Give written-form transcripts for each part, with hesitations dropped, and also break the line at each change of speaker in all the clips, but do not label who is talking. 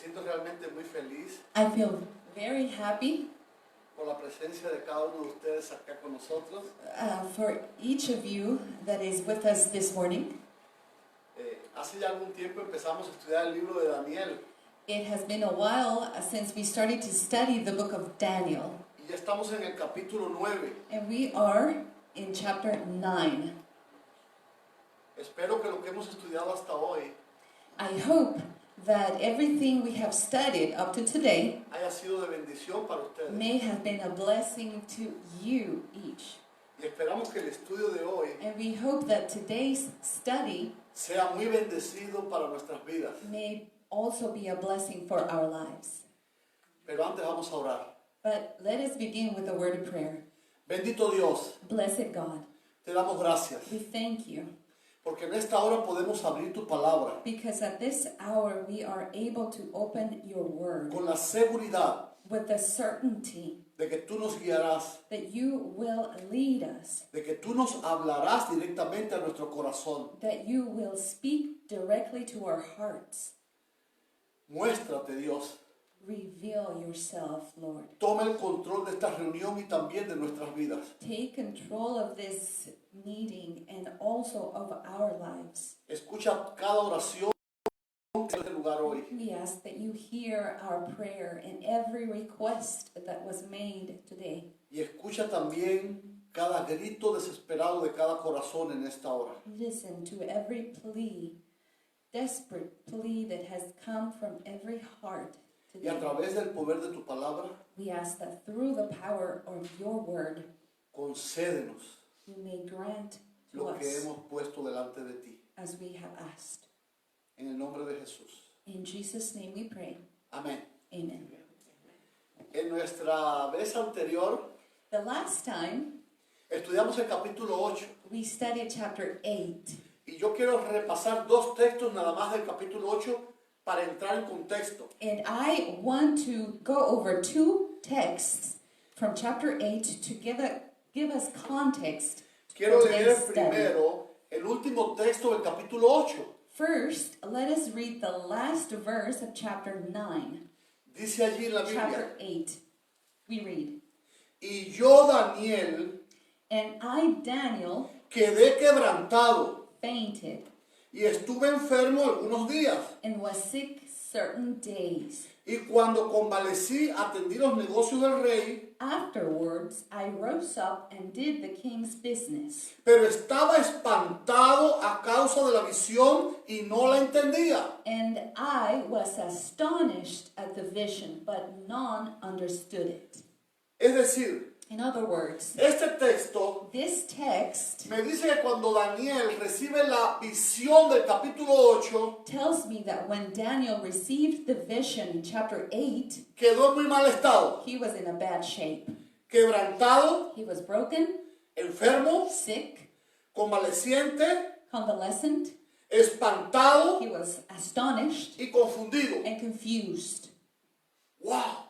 siento realmente muy feliz
I feel very happy
por la presencia de cada uno de ustedes acá con nosotros.
for each of you that is with us this morning.
Hace ya algún tiempo empezamos a estudiar el libro de Daniel
It has been a while since we started to study the book of Daniel,
y ya estamos en el capítulo 9.
and we are in chapter 9.
Espero que lo que hemos estudiado hasta hoy
I hope that everything we have studied up to today
haya sido de bendición para ustedes.
may have been a blessing to you each.
Y esperamos que el estudio de hoy
And we hope that today's study
sea muy bendecido para nuestras vidas.
may also be a blessing for our lives.
Pero antes vamos a orar.
But let us begin with a word of prayer.
Bendito Dios,
Blessed God,
te damos gracias
we thank you
porque en esta hora podemos abrir tu palabra
because at this hour we are able to open your word
con la seguridad
with the certainty
de que tú nos guiarás,
that you will lead us,
de que tú nos hablarás directamente a nuestro corazón.
that you will speak directly to our hearts.
Muéstrate, Dios.
Reveal yourself, Lord.
Toma el control de esta reunión y también de nuestras vidas.
Take control of this meeting and also of our lives.
Escucha cada oración en este lugar hoy.
We ask that you hear our prayer and every request that was made today.
Y escucha también cada grito desesperado de cada corazón en esta hora.
Listen to every plea, desperate plea that has come from every heart
Y a
today.
través del poder de tu palabra,
We ask that through the power of your word,
concédenos
you may grant to
lo que
us
hemos puesto delante de ti.
as we have asked.
En el nombre de Jesús.
In Jesus' name we pray.
Amén.
Amen.
En nuestra vez anterior,
The last time
estudiamos el capítulo 8.
we studied chapter 8.
Y yo quiero repasar dos textos nada más del capítulo 8 para entrar en contexto.
And I want to go over two texts from chapter 8 to give us context
Quiero
for
leer
today's study.
primero el último texto del capítulo 8.
First, let us read the last verse of chapter 9.
Dice allí en la Biblia:
Chapter 8. We read,
y yo, Daniel,
and I, Daniel,
quedé quebrantado
fainted
y estuve enfermo algunos días.
and was sick certain days.
Y cuando convalecí, atendí los negocios del rey,
Afterwards, I rose up and did the king's business.
pero estaba espantado a causa de la visión y no la entendía.
And I was astonished at the vision, but none understood it.
Es decir,
In other words,
este texto
this text
me dice que cuando Daniel recibe la visión del capítulo 8,
tells me that when Daniel received the vision in chapter 8,
quedó en muy mal estado,
he was in a bad shape.
quebrantado,
He was broken,
enfermo,
sick,
convaleciente,
convalescent.
espantado
He was astonished
y confundido.
and confused.
¡Wow!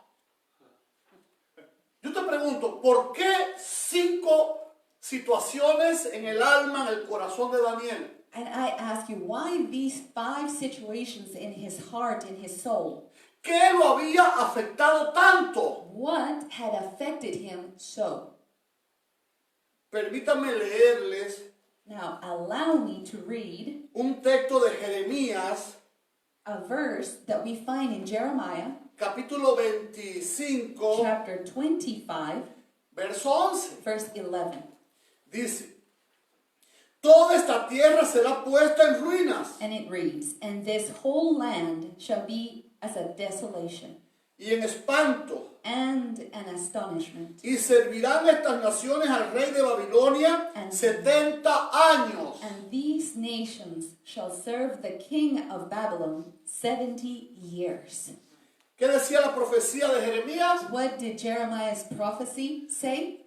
Yo te pregunto, ¿por qué 5 situaciones en el alma, en el corazón de Daniel?
And I ask you, why these 5 situations in his heart, in his soul?
¿Qué lo había afectado tanto?
What had affected him so?
Permítanme leerles
Now, allow me to read
un texto de Jeremías,
a verse that we find in Jeremiah,
capítulo 25,
chapter 25,
verso 11.
verse 11.
Dice: toda esta tierra será puesta en ruinas,
And it reads, and this whole land shall be as a desolation
y en espanto,
and an astonishment.
y servirán estas naciones al rey de Babilonia 70 años.
And these nations shall serve the king of Babylon 70 years.
¿Qué decía la profecía de Jeremías?
What did Jeremiah's prophecy say?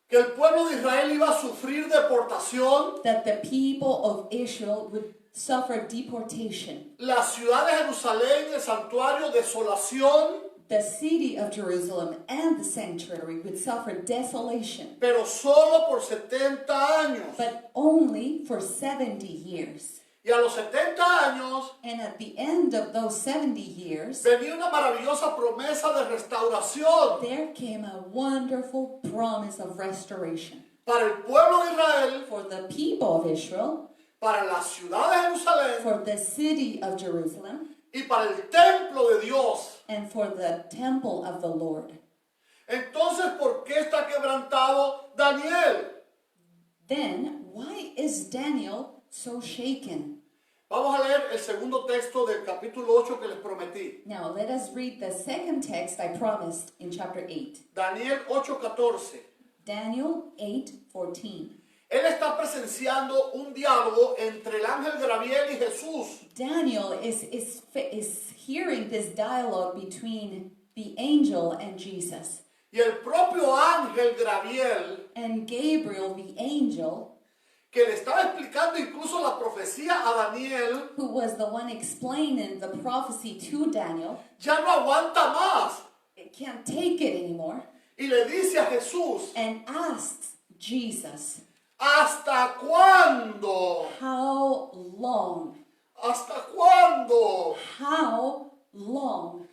Que el pueblo de Israel iba a sufrir deportación,
That the people of Israel would suffer deportation.
la ciudad de Jerusalén, el santuario, desolación,
The city of Jerusalem and the sanctuary would suffer desolation,
pero solo por 70 años.
but only for 70 years.
Y a los 70 años
And at the end of those 70 years,
venía una maravillosa promesa de restauración
there came a wonderful promise of restoration
para el pueblo de Israel,
for the people of Israel,
para la ciudad de Jerusalén
for the city of Jerusalem,
y para el templo de Dios.
and for the temple of the Lord.
Entonces, ¿por qué está quebrantado Daniel?
Then, why is Daniel so shaken?
Vamos a leer el segundo texto del capítulo 8 que les prometí.
Now, let us read the second text I promised in chapter 8.
Daniel 8:14.
Daniel 8:14.
Él está presenciando un diálogo entre el ángel Gabriel y Jesús.
Daniel is hearing this dialogue between the angel and Jesus.
Y el propio ángel Gabriel,
And Gabriel, the angel,
que le estaba explicando incluso la profecía a Daniel,
who was the one explaining the prophecy to Daniel,
ya no aguanta más.
it can't take it anymore,
Y le dice a Jesús,
and asks Jesus,
¿hasta cuándo?
how long?
¿Hasta cuándo?
How long?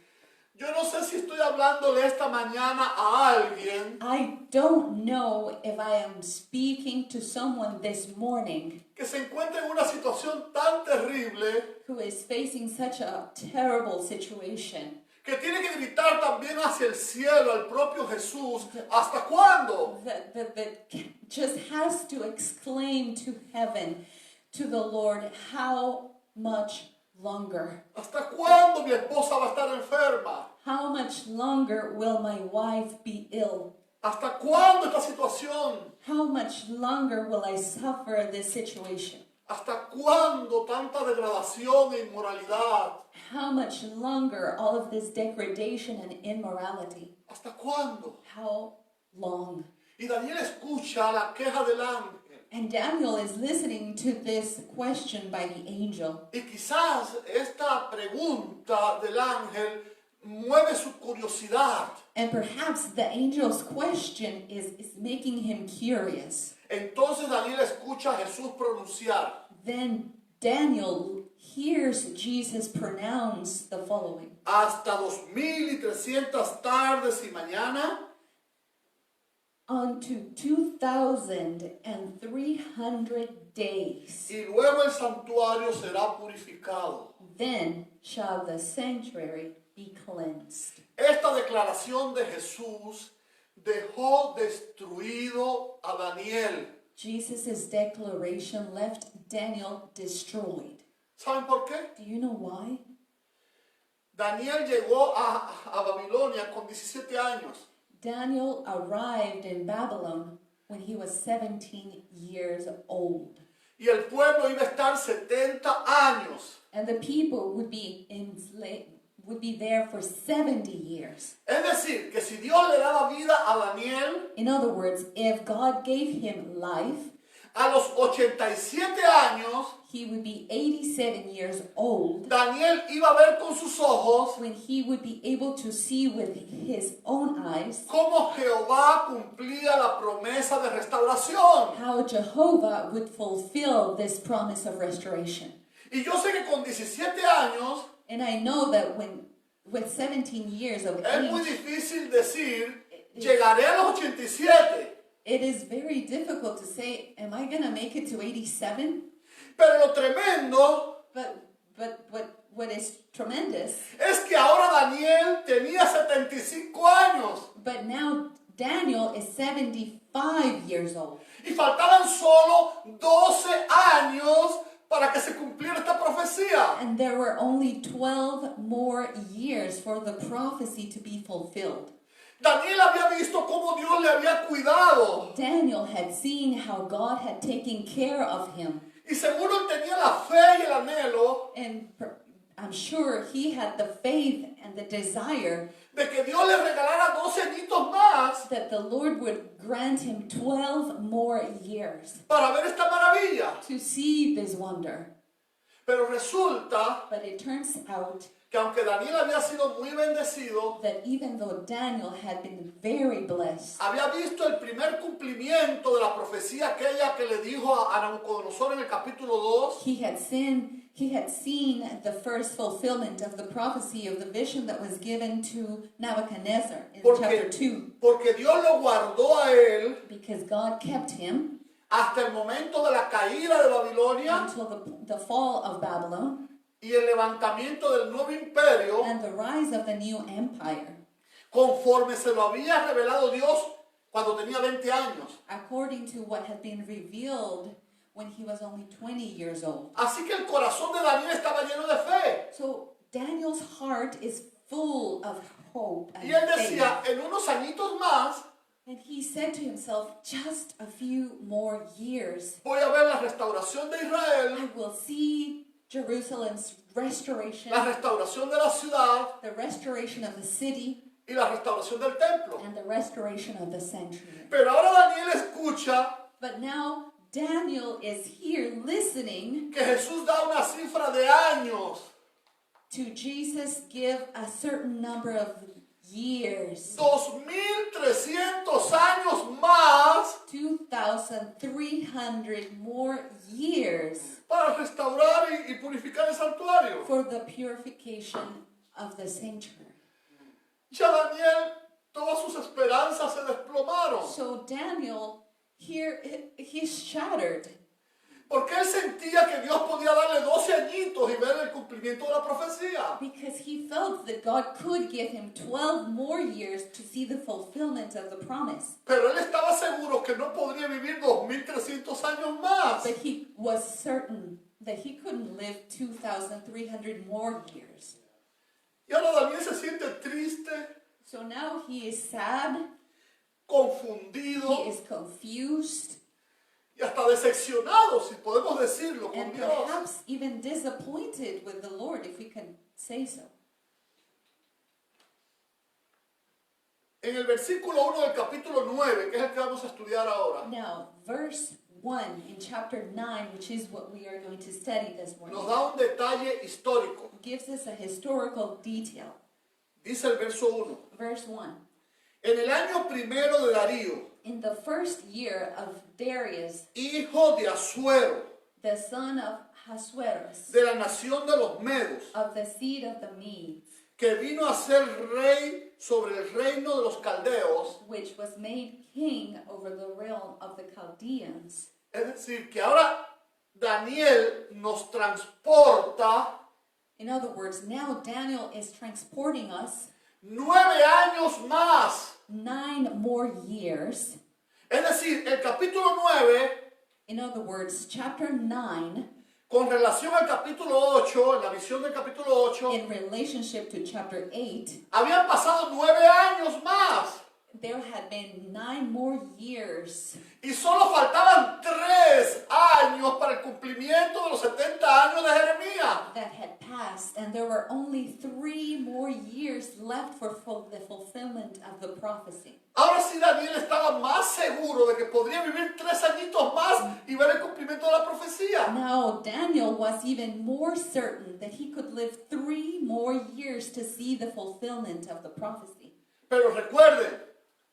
Yo no sé si estoy hablándole esta mañana a alguien
I don't know if I am speaking to someone this morning
que se encuentra en una situación tan terrible
who is facing such a terrible situation
que tiene que gritar también hacia el cielo al propio Jesús, ¿hasta cuándo?
that just has to exclaim to heaven, to the Lord, how much longer?
¿Hasta cuándo mi esposa va a estar enferma?
How much longer will my wife be ill?
¿Hasta cuándo esta situación?
How much longer will I suffer this situation?
¿Hasta cuándo tanta degradación e inmoralidad?
How much longer all of this degradation and immorality?
¿Hasta cuándo?
How long?
Y Daniel escucha la queja del ángel.
And Daniel is listening to this question by the angel.
Y quizás esta pregunta del ángel mueve su curiosidad.
And perhaps the angel's question is making him curious.
Entonces Daniel escucha a Jesús pronunciar:
Then Daniel hears Jesus pronounce the following.
hasta 2300 tardes y mañana,
Unto 2,300 days.
y luego el santuario será purificado.
Then shall the sanctuary be cleansed.
Esta declaración de Jesús dejó destruido a Daniel.
Jesus' declaration left Daniel destroyed.
¿Saben por qué?
Do you know why?
Daniel llegó a Babilonia con 17 años.
Daniel arrived in Babylon when he was 17 years old.
Y el pueblo iba a estar 70 años.
And the people would be there for 70 years.
Es decir, que si Dios le daba vida a Daniel,
In other words, if God gave him life,
a los 87 años,
he would be 87 years old
Daniel iba a ver con sus ojos
when he would be able to see with his own eyes
cómo Jehová cumplía la promesa de restauración.
how Jehovah would fulfill this promise of restoration.
Y yo sé que con 17 años
And I know that with 17 years of
es muy
age,
difícil decir, llegaré a los 87.
it is very difficult to say, am I going to make it to 87?
Pero lo tremendo
But what is tremendous,
es que ahora Daniel tenía 75 años
but now Daniel is 75 years old.
y faltaban solo 12 años para que se cumpliera esta profecía.
And there were only 12 more years for the prophecy to be fulfilled.
Daniel había visto cómo Dios le había cuidado
Daniel had seen how God had taken care of him.
y seguro tenía la fe y el anhelo
And I'm sure he had the faith and the desire
de que Dios le regalara 12 añitos más
that the Lord would grant him 12 more years
para ver esta maravilla.
to see this wonder.
Pero resulta
But it turns out
que aunque Daniel había sido muy bendecido,
that even though Daniel had been very blessed,
había visto el primer cumplimiento de la profecía aquella que le dijo a Nabucodonosor en el capítulo 2,
he had seen the first fulfillment of the prophecy of the vision that was given to Nebuchadnezzar in chapter 2,
porque Dios lo guardó a él
because God kept him
hasta el momento de la caída de Babilonia
until the fall of Babylon
y el levantamiento del nuevo imperio,
and the rise of the new empire,
conforme se lo había revelado Dios cuando tenía 20 años.
according to what had been revealed when he was only 20 years old.
Así que el corazón de Daniel estaba lleno de fe.
So Daniel's heart is full of hope and
Y él
faith.
decía, en unos añitos más
And he said to himself, just a few more years,
voy a ver la restauración de Israel,
I will see Jerusalem's restoration,
la restauración de la ciudad
the restoration of the city,
y la restauración del templo.
and the restoration of the sanctuary.
Pero ahora Daniel escucha
But now Daniel is here listening
que Jesús da una cifra de años.
to Jesus give a certain number of years,
2,300 años más
2,300 more years
para restaurar y purificar el santuario.
for the purification of the sanctuary.
Ya Daniel, todas sus esperanzas se desplomaron.
So Daniel, here he's shattered
Porque él sentía que Dios podía darle 12 añitos y ver el cumplimiento de la profecía.
because he felt that God could give him 12 more years to see the fulfillment of the promise.
Pero él estaba seguro que no podría vivir 2,300 años más.
But he was certain that he couldn't live 2,300 more years.
Y ahora Daniel se siente triste,
So now he is sad,
confundido
he is confused,
y hasta decepcionado, si podemos decirlo, con
and
Dios.
perhaps even disappointed with the Lord, if we can say so.
En el versículo 1 del capítulo 9, que es el que vamos a estudiar ahora,
Now, verse 1 in chapter 9, which is what we are going to study this morning,
nos da un detalle histórico.
gives us a historical detail.
Dice el verso 1.
Verse 1.
En el año primero de Darío,
In the first year of Darius,
hijo de Asuero,
the son of Ahasuerus,
de la nación de los Medos,
of the seed of the Medes,
que vino a ser rey sobre el reino de los caldeos,
which was made king over the realm of the Chaldeans.
es decir, que ahora Daniel nos transporta
In other words, now Daniel is transporting us
9 años más.
9 more years.
Es decir, el capítulo 9,
In other words, chapter 9,
con relación al capítulo 8, en la visión del capítulo 8,
in relationship to chapter 8,
habían pasado 9 años más.
there had been 9 more years.
Y solo faltaban 3 años para el cumplimiento de los 70 años de Jeremías.
That had passed, and there were only 3 more years left for the fulfillment of the prophecy.
Ahora sí Daniel estaba más seguro de que podría vivir 3 añitos más y ver el cumplimiento de la profecía.
Now Daniel was even more certain that he could live 3 more years to see the fulfillment of the prophecy.
Pero recuerden,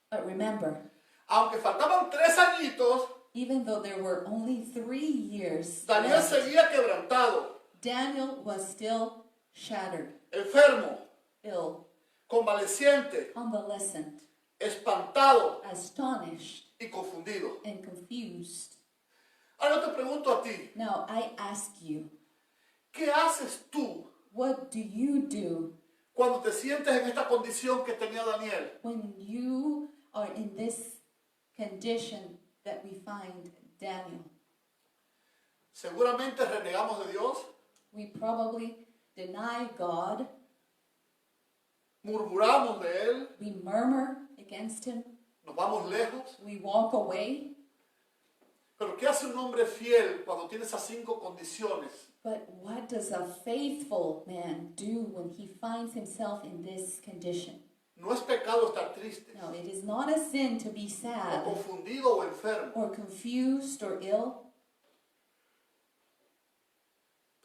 But remember,
aunque faltaban 3 añitos,
even though there were only 3 years
Daniel
left,
seguía quebrantado,
Daniel was still shattered,
enfermo,
ill,
convaleciente,
convalescent,
espantado
astonished,
y confundido.
and confused.
Ahora te pregunto a ti,
Now I ask you,
¿qué haces tú
what do you do
cuando te sientes en esta condición que tenía Daniel?
when you are in this condition that we find Daniel?
Seguramente renegamos de Dios,
We probably deny God,
murmuramos de Él,
we murmur against him,
nos vamos lejos.
we walk away.
Pero ¿qué hace un hombre fiel cuando tiene esas 5 condiciones?
But what does a faithful man do when he finds himself in this condition?
No es pecado estar triste,
No, it is not a sin to be
o
sad
confundido o enfermo.
or confused or ill,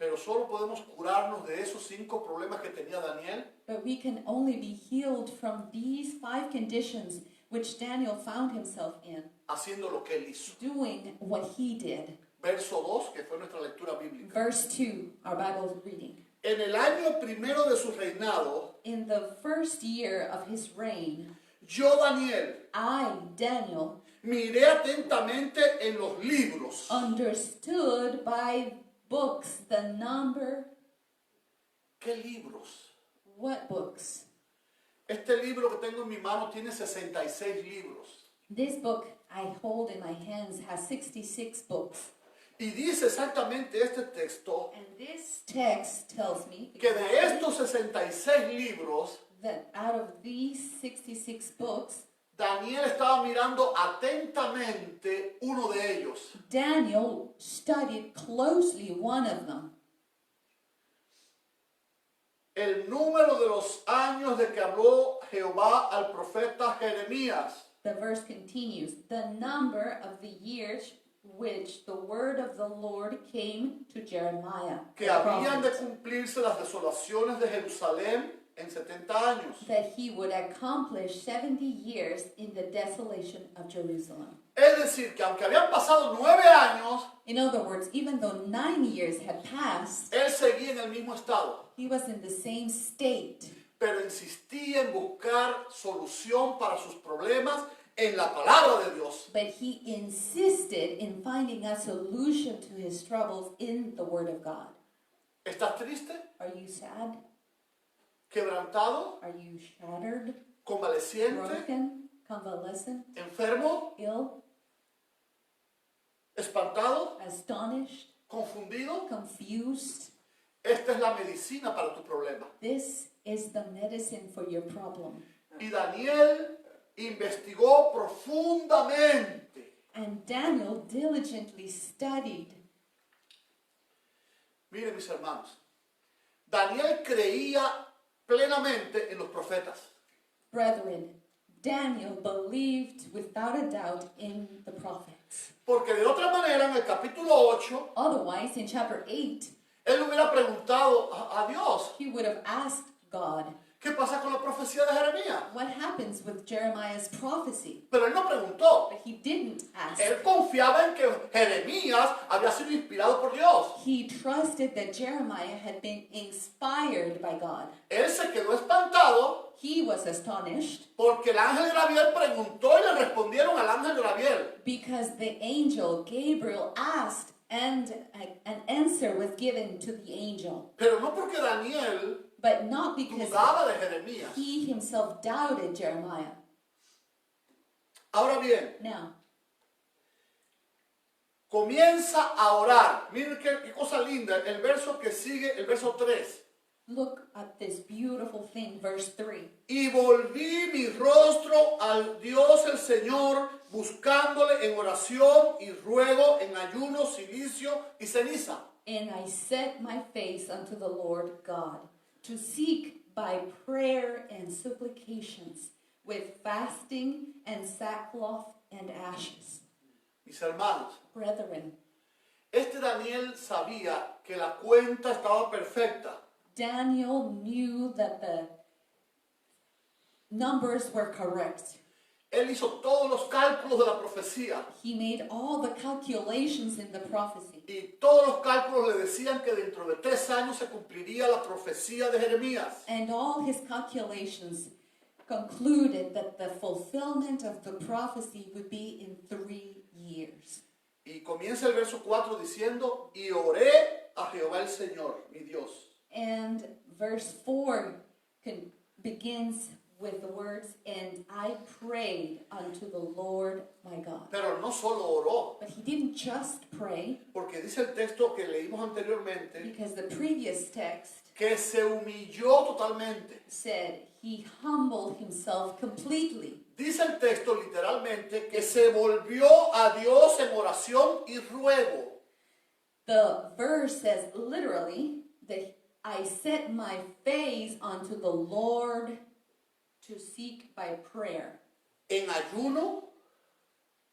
Pero solo podemos curarnos de esos 5 problemas que tenía Daniel
But we can only be healed from these 5 conditions which Daniel found himself in,
haciendo lo que él hizo.
doing what he did.
Verso 2, que fue nuestra lectura bíblica.
Verse 2, our Bible reading.
En el año primero de su reinado,
In the first year of his reign,
yo, Daniel,
I, Daniel,
miré atentamente en los libros
understood by books the number.
¿Qué libros?
What books?
Este libro que tengo en mi mano tiene 66 libros.
This book I hold in my hands has 66 books.
Y dice exactamente este texto
And this text tells me
que de estos 66 libros,
that out of these 66 books,
Daniel estaba mirando atentamente uno de ellos.
Daniel studied closely one of them.
El número de los años de que habló Jehová al profeta Jeremías.
The verse continues, the number of the years which the word of the Lord came to Jeremiah,
Que
the
habían de
prophet,
cumplirse las desolaciones de Jerusalén en 70 años.
that he would accomplish 70 years in the desolation of Jerusalem.
Es decir, que aunque habían pasado 9 años,
In other words, even though 9 years had passed,
él seguía en el mismo estado,
he was in the same state,
pero insistía en buscar solución para sus problemas en la palabra de Dios.
but he insisted in finding a solution to his troubles in the Word of God.
¿Estás triste?
Are you sad?
¿Quebrantado?
Are you shattered,
¿Convaleciente?
broken, convalescent,
¿Enfermo?
ill,
¿Espantado?
astonished,
¿Confundido?
confused?
Esta es la medicina para tu problema.
This is the medicine for your problem.
Y Daniel investigó profundamente.
And Daniel diligently studied.
Miren, mis hermanos, Daniel creía plenamente en los profetas.
Brethren, Daniel believed without a doubt in the prophets.
Porque de otra manera, en el capítulo 8,
Otherwise, in chapter 8,
él hubiera preguntado a Dios,
he would have asked God,
¿qué pasa con la profecía de Jeremías?
what happens with Jeremiah's prophecy?
Pero él no preguntó.
But he didn't ask.
Él confiaba en que Jeremías había sido inspirado por Dios.
He trusted that Jeremiah had been inspired by God.
Él se quedó espantado
He was astonished
porque el ángel Gabriel preguntó y le respondieron al ángel Gabriel.
because the angel Gabriel asked and an answer was given to the angel.
Pero no porque Daniel
But not because
dudaba de Jeremías.
he himself doubted Jeremiah.
Ahora bien,
Now,
comienza a orar. Miren qué cosa linda. El verso que sigue, el verso 3.
look at this beautiful thing, verse 3.
Y volví mi rostro al Dios el Señor, buscándole en oración y ruego, en ayuno, silicio y ceniza.
And I set my face unto the Lord God, to seek by prayer and supplications, with fasting and sackcloth and ashes.
Mis hermanos,
Brethren,
este Daniel sabía que la cuenta estaba perfecta.
Daniel knew that the numbers were correct.
Él hizo todos los cálculos de la profecía.
He made all the calculations in the prophecy.
Y todos los cálculos le decían que dentro de 3 años se cumpliría la profecía de Jeremías.
And all his calculations concluded that the fulfillment of the prophecy would be in 3 years.
Y comienza el verso 4 diciendo, y oré a Jehová el Señor, mi Dios.
And verse 4 begins with the words, and I prayed unto the Lord my God.
Pero no solo oró,
But he didn't just pray,
porque dice el texto que leímos anteriormente,
because the previous text
que se humilló totalmente.
said he humbled himself completely.
Dice el texto literalmente que se volvió a Dios en oración y ruego.
The verse says literally that I set my face unto the Lord to seek by prayer,
En ayuno,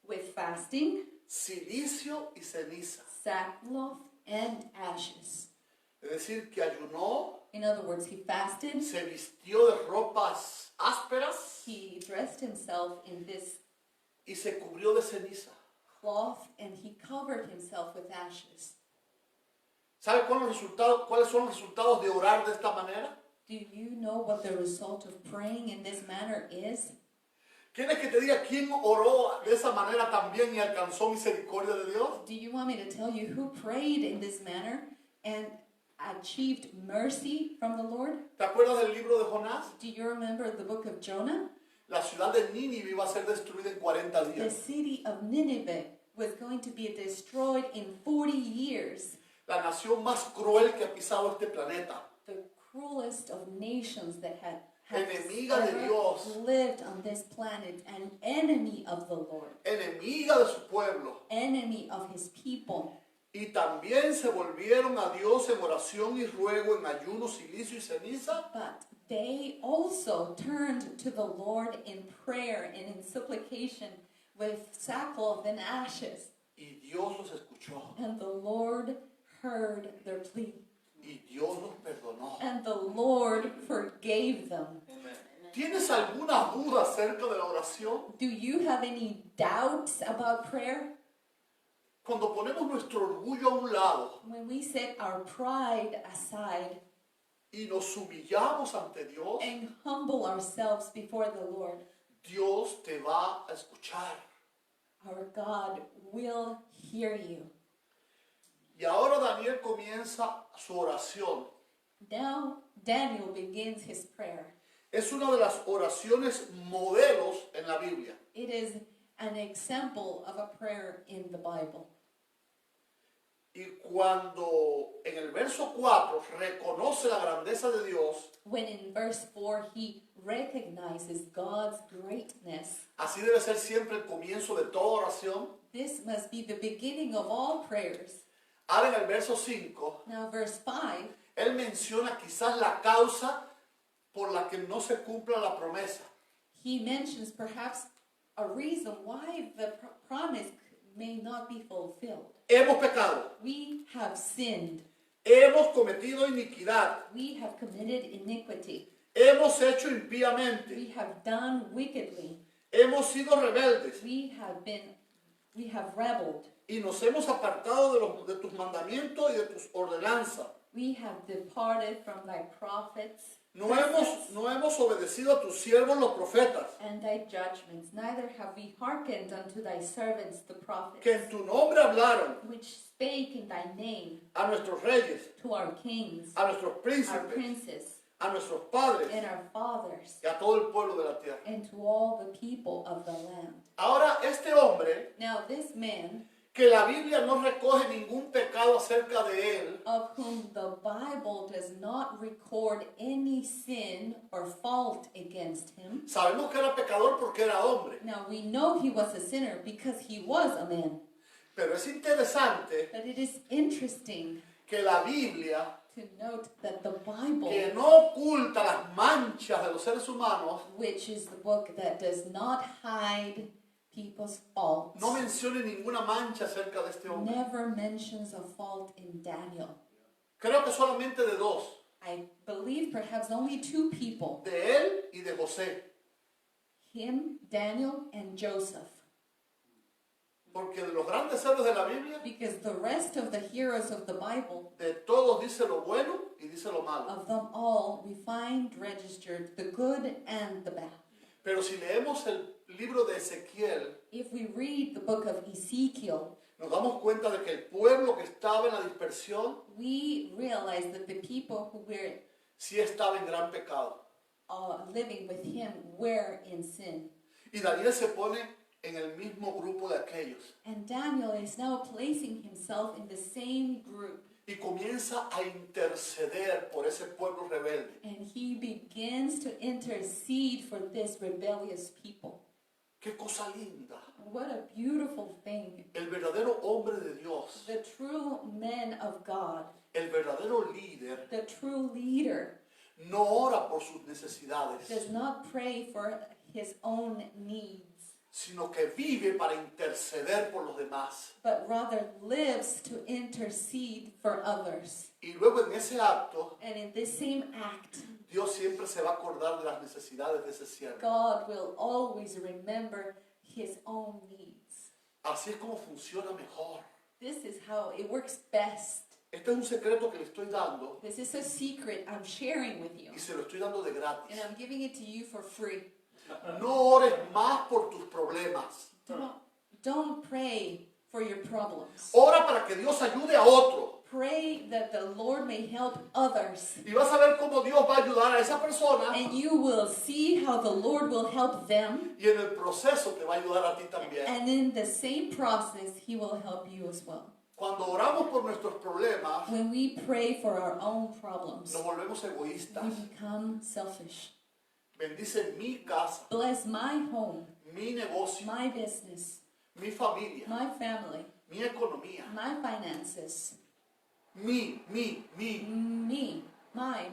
with fasting,
silicio y ceniza.
sackcloth, and ashes.
Es decir, que ayunó,
In other words, he fasted,
se vistió de ropas ásperas
he dressed himself in this
y se cubrió de ceniza.
cloth, and he covered himself with ashes.
¿Sabe cuáles son los resultados de orar de esta manera?
Do you know what the result of praying in this manner is?
¿Quieres que te diga quién oró de esa manera también y alcanzó misericordia de Dios?
Do you want me to tell you who prayed in this manner and achieved mercy from the Lord?
¿Te acuerdas del libro de Jonás?
Do you remember the book of Jonah?
La ciudad de Nínive iba a ser destruida en 40
The
días.
city of Nineveh was going to be destroyed in 40 years.
La nación más cruel que ha pisado este planeta.
The cruelest of nations that had
Enemiga de
ever
Dios.
lived on this planet, an enemy of the Lord,
Enemiga de su pueblo.
enemy of his people.
Y también se volvieron a Dios en oración y ruego, en ayuno, silicio y ceniza.
But they also turned to the Lord in prayer and in supplication with sackcloth and ashes.
Y Dios los escuchó.
And the Lord heard their plea.
Y Dios los perdonó.
And the Lord forgave them.
¿Tienes alguna duda acerca de la oración?
Do you have any doubts about prayer?
Cuando ponemos nuestro orgullo a un lado
When we set our pride aside
y nos humillamos ante Dios,
and humble ourselves before the Lord,
Dios te va a escuchar.
our God will hear you.
Y ahora Daniel comienza su oración.
Now Daniel begins his prayer.
Es una de las oraciones modelos en la Biblia.
It is an example of a prayer in the Bible.
Y cuando en el verso 4 reconoce la grandeza de Dios,
When in verse 4 he recognizes God's greatness,
así debe ser siempre el comienzo de toda oración.
this must be the beginning of all prayers.
Ahora en el verso 5,
Now verse 5,
él menciona quizás la causa por la que no se cumpla la promesa.
he mentions perhaps a reason why the promise may not be fulfilled.
Hemos pecado,
We have sinned.
hemos cometido iniquidad,
We have committed iniquity.
hemos hecho impíamente,
We have done wickedly.
hemos sido rebeldes
We have rebelled.
y nos hemos apartado de tus mandamientos y de tus ordenanzas.
We have departed from thy prophets.
No hemos obedecido a tus siervos los profetas,
And thy judgments, neither have we hearkened unto thy servants the prophets,
que en tu nombre hablaron
which spake in thy name
a nuestros reyes,
to our kings,
a nuestros
our
príncipes,
princes,
a nuestros padres
and our fathers,
y a todo el pueblo de la tierra.
and to all the people of the land.
Ahora, este hombre,
Now this man,
que la Biblia no recoge ningún pecado acerca de él,
of whom the Bible does not record any sin or fault against him.
sabemos que era pecador porque era hombre,
Now we know he was a sinner because he was a man.
pero es interesante
But it is interesting
que la Biblia,
to note that the Bible,
que no oculta las manchas de los seres humanos,
which is the book that does not hide people's faults,
no mencione ninguna mancha acerca de este hombre.
never mentions a fault in Daniel.
Creo que solamente de dos,
I believe perhaps only two people,
de él y de José,
him, Daniel, and Joseph.
porque de los grandes héroes de la Biblia,
Because the rest of the heroes of the Bible,
de todos dice lo bueno y dice lo malo.
of them all, we find registered the good and the bad.
Pero si leemos el libro de Ezequiel,
If we read the book of Ezekiel,
nos damos cuenta de que el pueblo que estaba en la dispersión
we realize that the people who were
sí estaba en gran pecado.
living with him were in sin.
Y Daniel se pone en el mismo grupo de aquellos
And Daniel is now placing himself in the same group.
y comienza a interceder por ese pueblo rebelde.
And he begins to intercede for this rebellious people.
¡Qué cosa linda!
What a beautiful thing.
El verdadero hombre de Dios,
The true man of God,
el verdadero líder,
the true leader,
no ora por sus necesidades.
does not pray for his own needs.
sino que vive para interceder por los demás.
but rather lives to intercede for others.
Y luego en ese acto,
And in this same act,
Dios siempre se va a acordar de las necesidades de ese siervo.
God will always remember his own needs.
Así es como funciona mejor.
This is how it works best.
Este es un secreto que le estoy dando
This is a secret I'm sharing with you.
y se lo estoy dando de gratis.
And I'm giving it to you for free.
No ores más por tus problemas.
Don't pray for your problems.
Ora para que Dios ayude a otro.
Pray that the Lord may help others.
Y vas a ver cómo Dios va a ayudar a esa persona
And you will see how the Lord will help them.
y en el proceso te va a ayudar a ti también.
And in the same process, he will help you as well.
Cuando oramos por nuestros problemas,
When we pray for our own problems,
nos volvemos egoístas.
we become selfish.
Bendice mi casa,
Bless my home,
mi negocio,
my business,
mi familia,
my family,
mi economía,
my finances,
mi.
me, my.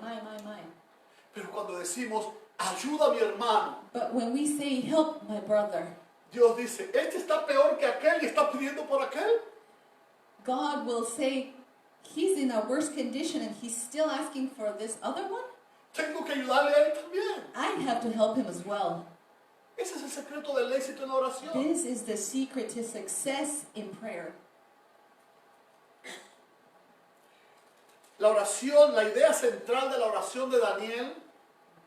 Pero cuando decimos, ayuda a mi hermano,
But when we say, help my brother,
Dios dice, este está peor que aquel y está pidiendo por aquel.
God will say, he's in a worse condition and he's still asking for this other one?
Tengo que ayudarle a él también.
I have to help him as well.
Ese es el secreto del éxito en la oración.
This is the secret to success in prayer.
La oración, la idea central de la oración de Daniel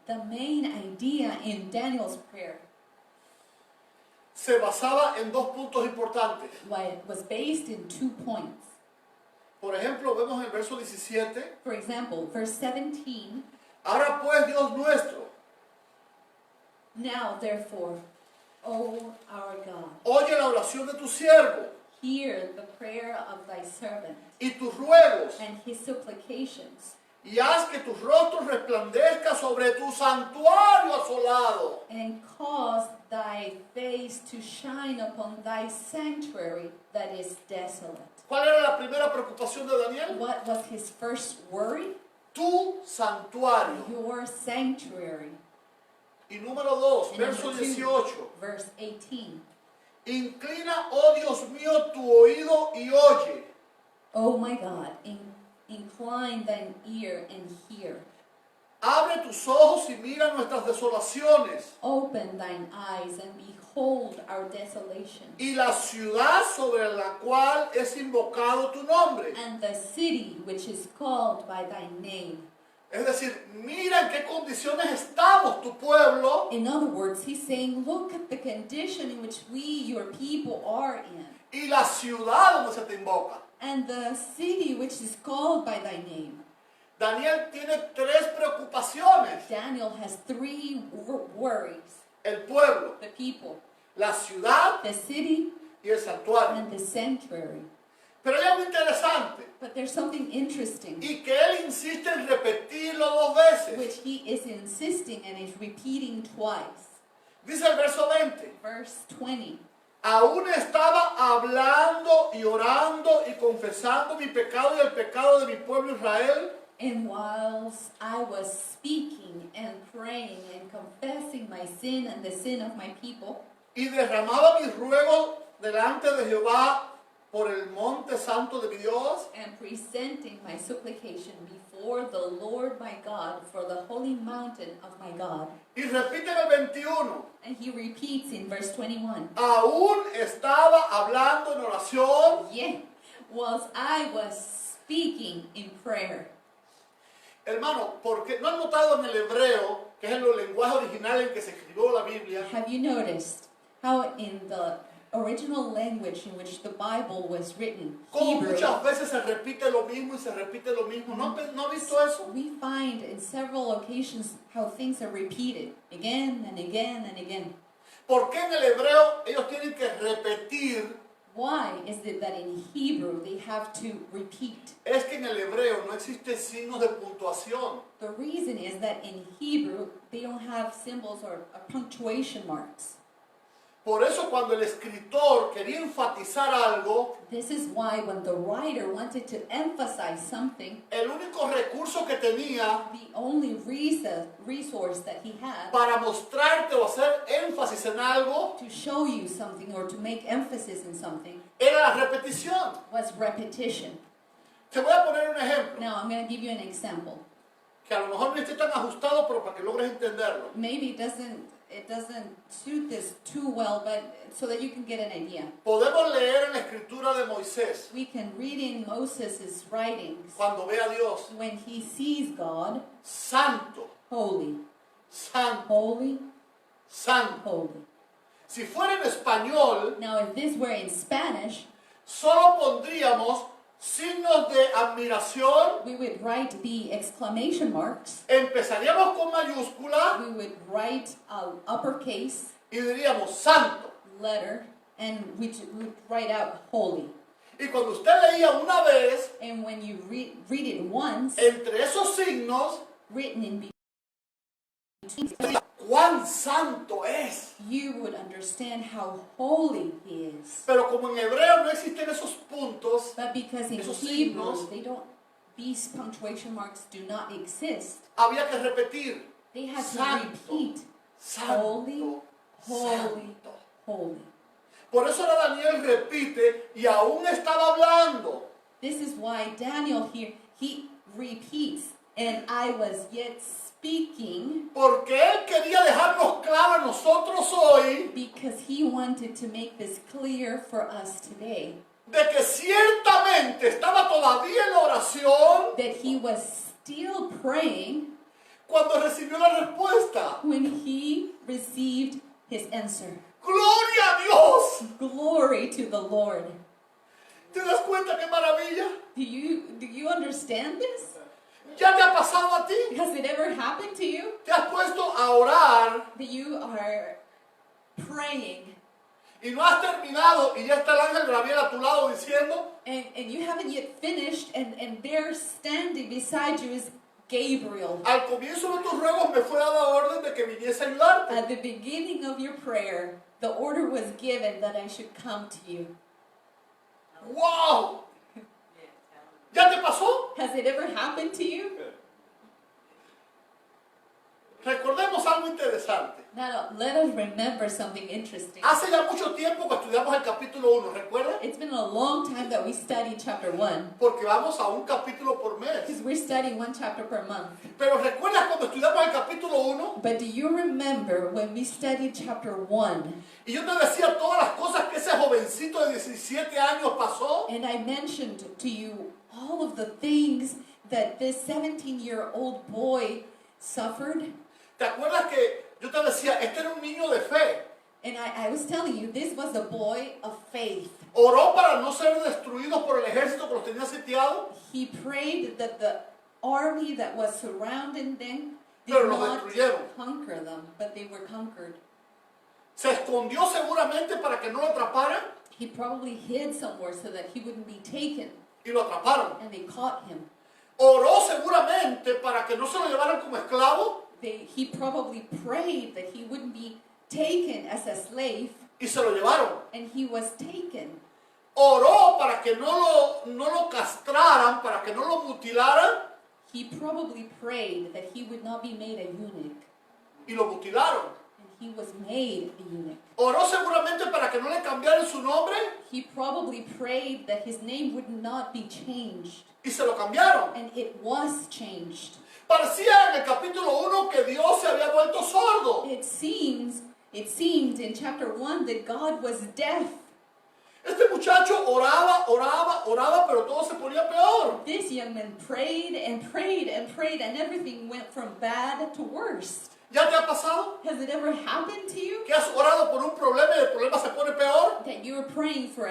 The main idea in Daniel's prayer
se basaba en dos puntos importantes.
was based in 2 points.
Por ejemplo, vemos en el verso 17,
For example, verse 17,
ahora pues Dios nuestro,
now therefore, O our God,
oye la oración de tu siervo
hear the prayer of thy servant
y tus ruegos
and his supplications,
y haz que tu rostro resplandezca sobre tu santuario asolado.
and cause thy face to shine upon thy sanctuary that is desolate.
¿Cuál era la primera preocupación de Daniel?
What was his first worry?
Tu santuario.
Your sanctuary.
Y número 2,
And
verso
number 2,
18.
verse 18.
Inclina, oh Dios mío, tu oído y oye.
Oh my God, incline thine ear and hear.
Abre tus ojos y mira nuestras desolaciones
Open thine eyes and behold our desolation.
y la ciudad sobre la cual es invocado tu nombre.
And the city which is called by thy name.
Es decir, mira en qué condiciones estamos, tu pueblo,
In other words, he's saying, look at the condition in which we, your people, are in.
y la ciudad donde se te invoca.
And the city which is called by thy name.
Daniel tiene 3 preocupaciones.
Daniel has 3 worries.
El pueblo,
The people,
la ciudad
the city,
y el santuario.
and the sanctuary.
Pero hay algo interesante
But there's something interesting,
y que él insiste en repetirlo 2 veces.
which he is insisting and is repeating twice.
Dice el verso 20.
Verse 20.
Aún estaba hablando y orando y confesando mi pecado y el pecado de mi pueblo Israel.
And whilst I was speaking and praying and confessing my sin and the sin of my people,
Y derramaba mis ruegos delante de Jehová por el monte santo de mi Dios.
and presenting my supplication before the Lord my God for the holy mountain of my God.
Y repite en el 21.
And he repeats in verse 21,
Aún estaba hablando en oración.
yeah, whilst I was speaking in prayer.
Hermano, porque no han notado en el hebreo, que es el lenguaje original en que se escribió la Biblia,
Have you noticed how in the original language in which the Bible was written,
como
Hebrew,
muchas veces se repite lo mismo y se repite lo mismo? ¿No ha visto eso?
we find in several occasions how things are repeated again and again and again.
¿Por qué en el hebreo ellos tienen que repetir?
Why is it that in Hebrew they have to repeat?
Es que en el hebreo no existe signos de puntuación.
The reason is that in Hebrew they don't have symbols or punctuation marks.
Por eso cuando el escritor quería enfatizar algo,
This is why when the writer wanted to emphasize something,
el único recurso que tenía
the only resource that he had
para mostrarte o hacer énfasis en algo
to show you something or to make emphasis in something
era la repetición.
was repetition.
Te voy a poner un ejemplo,
Now I'm going to give you an example.
que a lo mejor no esté tan ajustado, pero para que logres entenderlo.
Maybe it doesn't suit this too well, but so that you can get an idea.
Podemos leer en la escritura de Moisés,
We can read in Moses' writings
cuando ve a Dios,
when he sees God,
santo,
holy,
santo,
holy,
santo.
holy.
Si fuera en español,
Now if this were in Spanish,
solo pondríamos signos de admiración,
we would write the exclamation marks.
empezaríamos con mayúscula
We would write uppercase
y diríamos santo.
letter and we would write out holy.
Y cuando usted leía una vez,
And when you read it once,
entre esos signos,
written in between,
cuán santo es.
you would understand how holy he is.
Pero como en hebreo no existen esos puntos,
But because in
esos
Hebrew,
signos,
these punctuation marks do not exist,
había que repetir.
they had to
Santo,
repeat
Santo,
holy,
santo.
holy.
Por eso ahora Daniel repite y aún estaba hablando.
This is why Daniel here, he repeats, and I was yet speaking,
Porque él quería dejarnos claro a nosotros hoy
because he wanted to make this clear for us today,
de que ciertamente estaba todavía en la oración
that he was still praying
cuando recibió la respuesta.
when he received his answer.
¡Gloria a Dios!
Glory to the Lord.
¿Te das cuenta qué maravilla?
Do you understand this?
¿Ya te ha pasado a ti?
Has it ever happened to you
¿Te has puesto a orar
that you are praying
y no has terminado y ya está el ángel Gabriel a tu lado diciendo,
and you haven't yet finished and there standing beside you is Gabriel?
al comienzo de tus ruegos me fue dada orden de que viniese a ayudarte?
At the beginning of your prayer, the order was given that I should come to you.
¡Wow! ¿Ya te pasó?
Has it ever happened to you?
Recordemos algo interesante.
Now, let us remember something interesting.
Hace ya mucho tiempo que estudiamos el capítulo 1, ¿recuerda?
It's been a long time that we studied chapter 1,
Porque vamos a un capítulo por mes.
because we're studying one chapter per month.
Pero ¿recuerdas cuando estudiamos el capítulo 1?
But do you remember when we studied chapter 1?
Y yo te decía todas las cosas que ese jovencito de 17 años pasó.
And I mentioned to you all of the things that this 17-year-old boy suffered.
¿Te acuerdas que yo te decía, este era un niño de fe?
And I was telling you, this was a boy of faith.
Oró para no ser destruidos por el ejército que los tenía sitiados.
He prayed that the army that was surrounding them did
Pero los
not
destruyeron.
conquer them, but they were conquered.
Se escondió seguramente para que no lo atraparan
He probably hid somewhere so that he wouldn't be taken,
y lo atraparon.
and they caught him.
Oró seguramente para que no se lo llevaran como esclavo
He probably prayed that he wouldn't be taken as a slave,
y se lo llevaron.
and he was taken.
Oró para que no lo castraran, para que no lo mutilaran
He probably prayed that he would not be made a eunuch,
y lo mutilaron.
and he was made a eunuch.
Oró seguramente para que no le cambiaran su nombre
He probably prayed that his name would not be changed,
y se lo cambiaron.
and it was changed.
Parecía en el capítulo 1 que Dios se había vuelto sordo.
It seemed in chapter 1 that God was deaf.
Este muchacho oraba, pero todo se ponía peor.
This young man prayed and prayed and prayed, and everything went from bad to worse.
¿Ya te ha pasado?
Has it ever happened to you
Que has orado por un problema y el problema se pone peor.
that you were praying for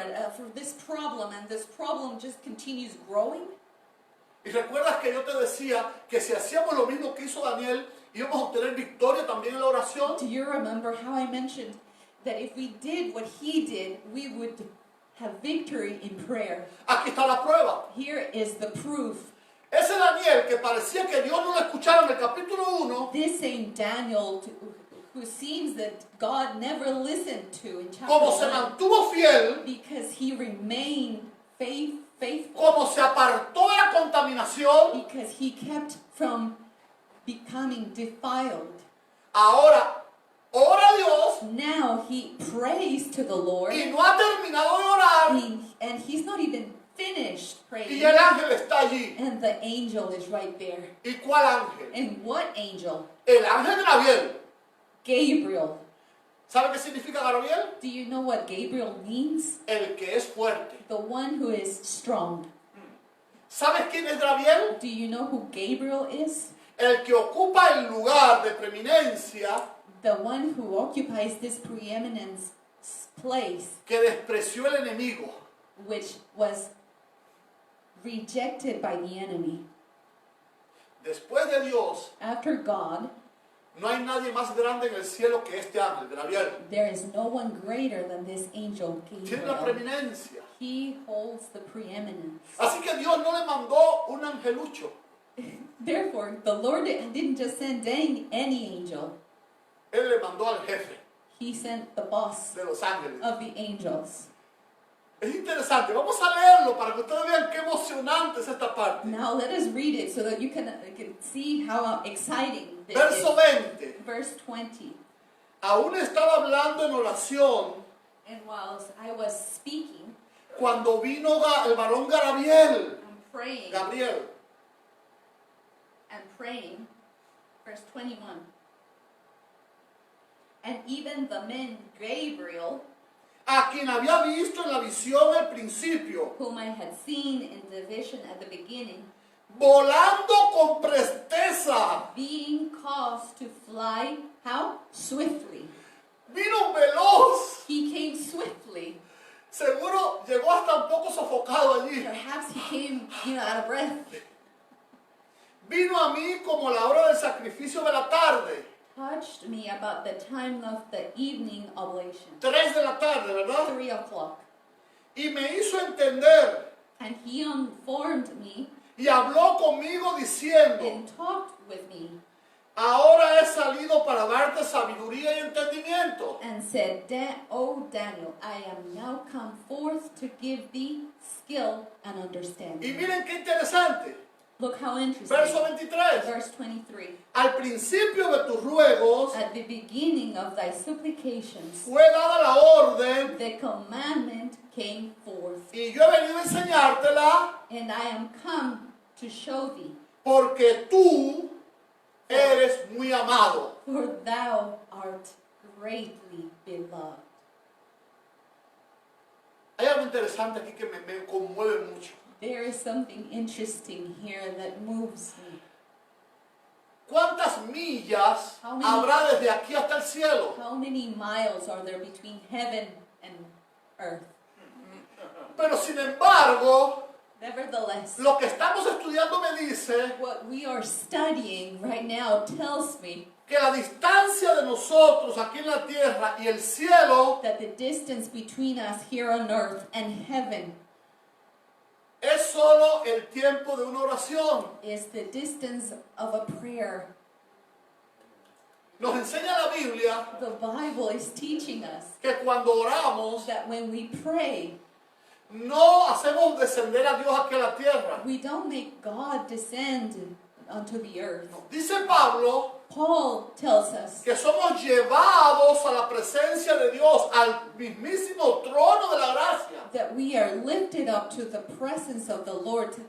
this problem, and this problem just continues growing?
Y recuerdas que yo te decía que si hacíamos lo mismo que hizo Daniel, íbamos a obtener victoria también en la oración.
Do you remember how I mentioned that if we did what he did, we would have victory in prayer?
Aquí está la prueba.
Here is the proof.
Ese Daniel que parecía que Dios no lo escuchara en el capítulo 1,
This same Daniel who seems that God never listened to in chapter
como se
1,
mantuvo fiel,
because he remained faithful,
como se apartó de la contaminación,
because he kept from becoming defiled.
ahora ora a Dios
Now he prays to the Lord,
y no ha terminado de orar
and he's not even finished
y
praying,
el ángel está allí.
and the angel is right there.
¿Y cuál ángel?
And what angel?
El ángel de Gabriel.
Gabriel.
¿Sabe qué significa Gabriel?
Do you know what Gabriel means?
El que es fuerte.
The one who is strong.
¿Sabes quién es Gabriel?
Do you know who Gabriel is?
El que ocupa el lugar de preeminencia
The one who occupies this preeminence place,
que despreció el enemigo.
which was rejected by the enemy.
Después de Dios,
After God,
no hay nadie más grande en el cielo que este ángel, Gabriel.
there is no one greater than this angel
Tiene la
Gabriel.
preeminencia.
He holds the preeminence.
Así que Dios no le mandó un angelucho.
Therefore, the Lord didn't just send any angel.
Él le mandó al jefe
He sent the boss
de los ángeles.
of the angels.
Es interesante. Vamos a leerlo para que ustedes vean qué emocionante es esta parte.
Now let us read it so that you can see how exciting this
Verso
is.
20.
Verse 20.
Aún estaba hablando en oración
And whilst I was speaking,
cuando vino el varón Gabriel.
I'm praying
Gabriel.
and praying. Verse 21. And even the man Gabriel,
A quien había visto en la visión al principio,
whom I had seen in the vision at the beginning,
volando con presteza.
being caused to fly, how? Swiftly.
Vino veloz.
He came swiftly.
Seguro llegó hasta un poco sofocado allí.
Perhaps he came, out of breath.
Vino a mí como la hora del sacrificio de la tarde.
Touched me about the time of the evening oblation.
3 de la tarde, ¿verdad?
3 o'clock.
Y me hizo entender
And he informed me
y habló conmigo diciendo,
and talked with me
ahora he salido para darte sabiduría y entendimiento.
and said, O Daniel, I am now come forth to give thee skill and
Y
understanding.
miren qué interesante.
Look how interesting.
Verso 23.
Verse 23.
Al principio de tus ruegos
At the beginning of thy supplications,
fue dada la orden
the commandment came forth,
y yo he venido a enseñártela
and I am come to show thee,
porque tú eres muy amado.
for thou art greatly beloved.
Hay algo interesante aquí que me conmueve mucho.
There is something interesting here that moves me.
¿Cuántas millas
How many-
habrá desde aquí hasta el cielo?
How many miles are there between heaven and earth?
Pero sin embargo,
Nevertheless,
lo que estamos estudiando me dice
what we are studying right now tells me
que la distancia de nosotros aquí en la tierra y el cielo
that the distance between us here on earth and heaven
es solo el tiempo de una oración.
is the distance of a prayer.
Nos enseña la Biblia
The Bible is teaching us
que cuando oramos
that when we pray,
no hacemos descender a Dios aquí a la tierra.
we don't make God descend onto the earth.
Dice Pablo
Paul tells us
que somos llevados a la presencia de Dios, al mismísimo trono de la gracia.
that we are lifted up to the presence of the Lord, to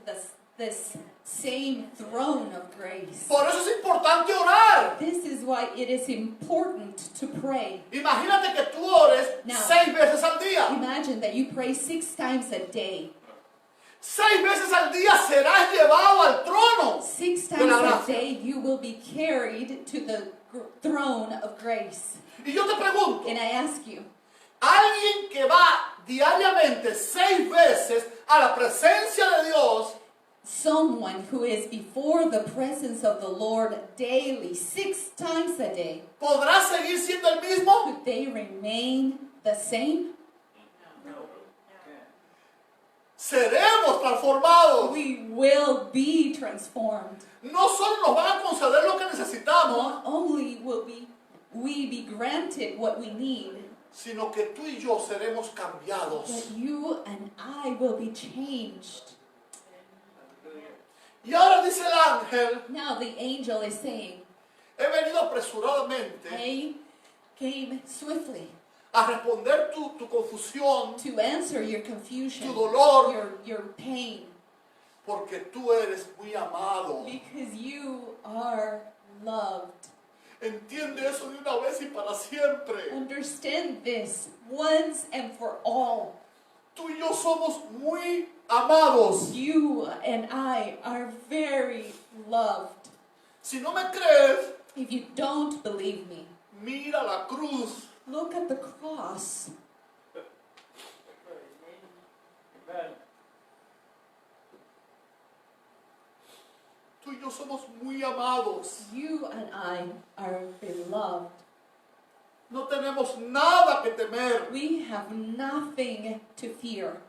this same throne of grace.
Por eso es importante orar.
This is why it is important to pray.
Imagínate que tú ores
Now,
6 veces al día.
Imagine that you pray 6 times a day.
6 veces al día serás llevado al trono.
6
de la
times a
gracia.
day you will be carried to the throne of grace.
Y yo te pregunto,
And I ask you,
alguien que va diariamente 6 veces a la presencia de Dios,
someone who is before the presence of the Lord daily, 6 times a day,
¿podrá seguir siendo el mismo?
could they remain the same?
Seremos transformados.
We will be transformed.
No solo nos van a conceder lo que necesitamos,
Not only will we we be granted what we need,
sino que tú y yo seremos cambiados.
but you and I will be changed.
Y ahora dice el ángel,
Now the angel is saying,
he venido apresuradamente
I came swiftly
a responder tu confusión,
to answer your confusion,
tu dolor,
your pain,
porque tú eres muy amado.
because you are loved.
Entiende eso de una vez y para siempre.
Understand this once and for all.
Tú y yo somos muy amados.
You and I are very loved.
Si no me crees,
If you don't believe me,
mira la cruz.
look at the cross.
Tú y yo somos muy amados.
You and I are beloved.
No tenemos nada que temer,
We have nothing to fear,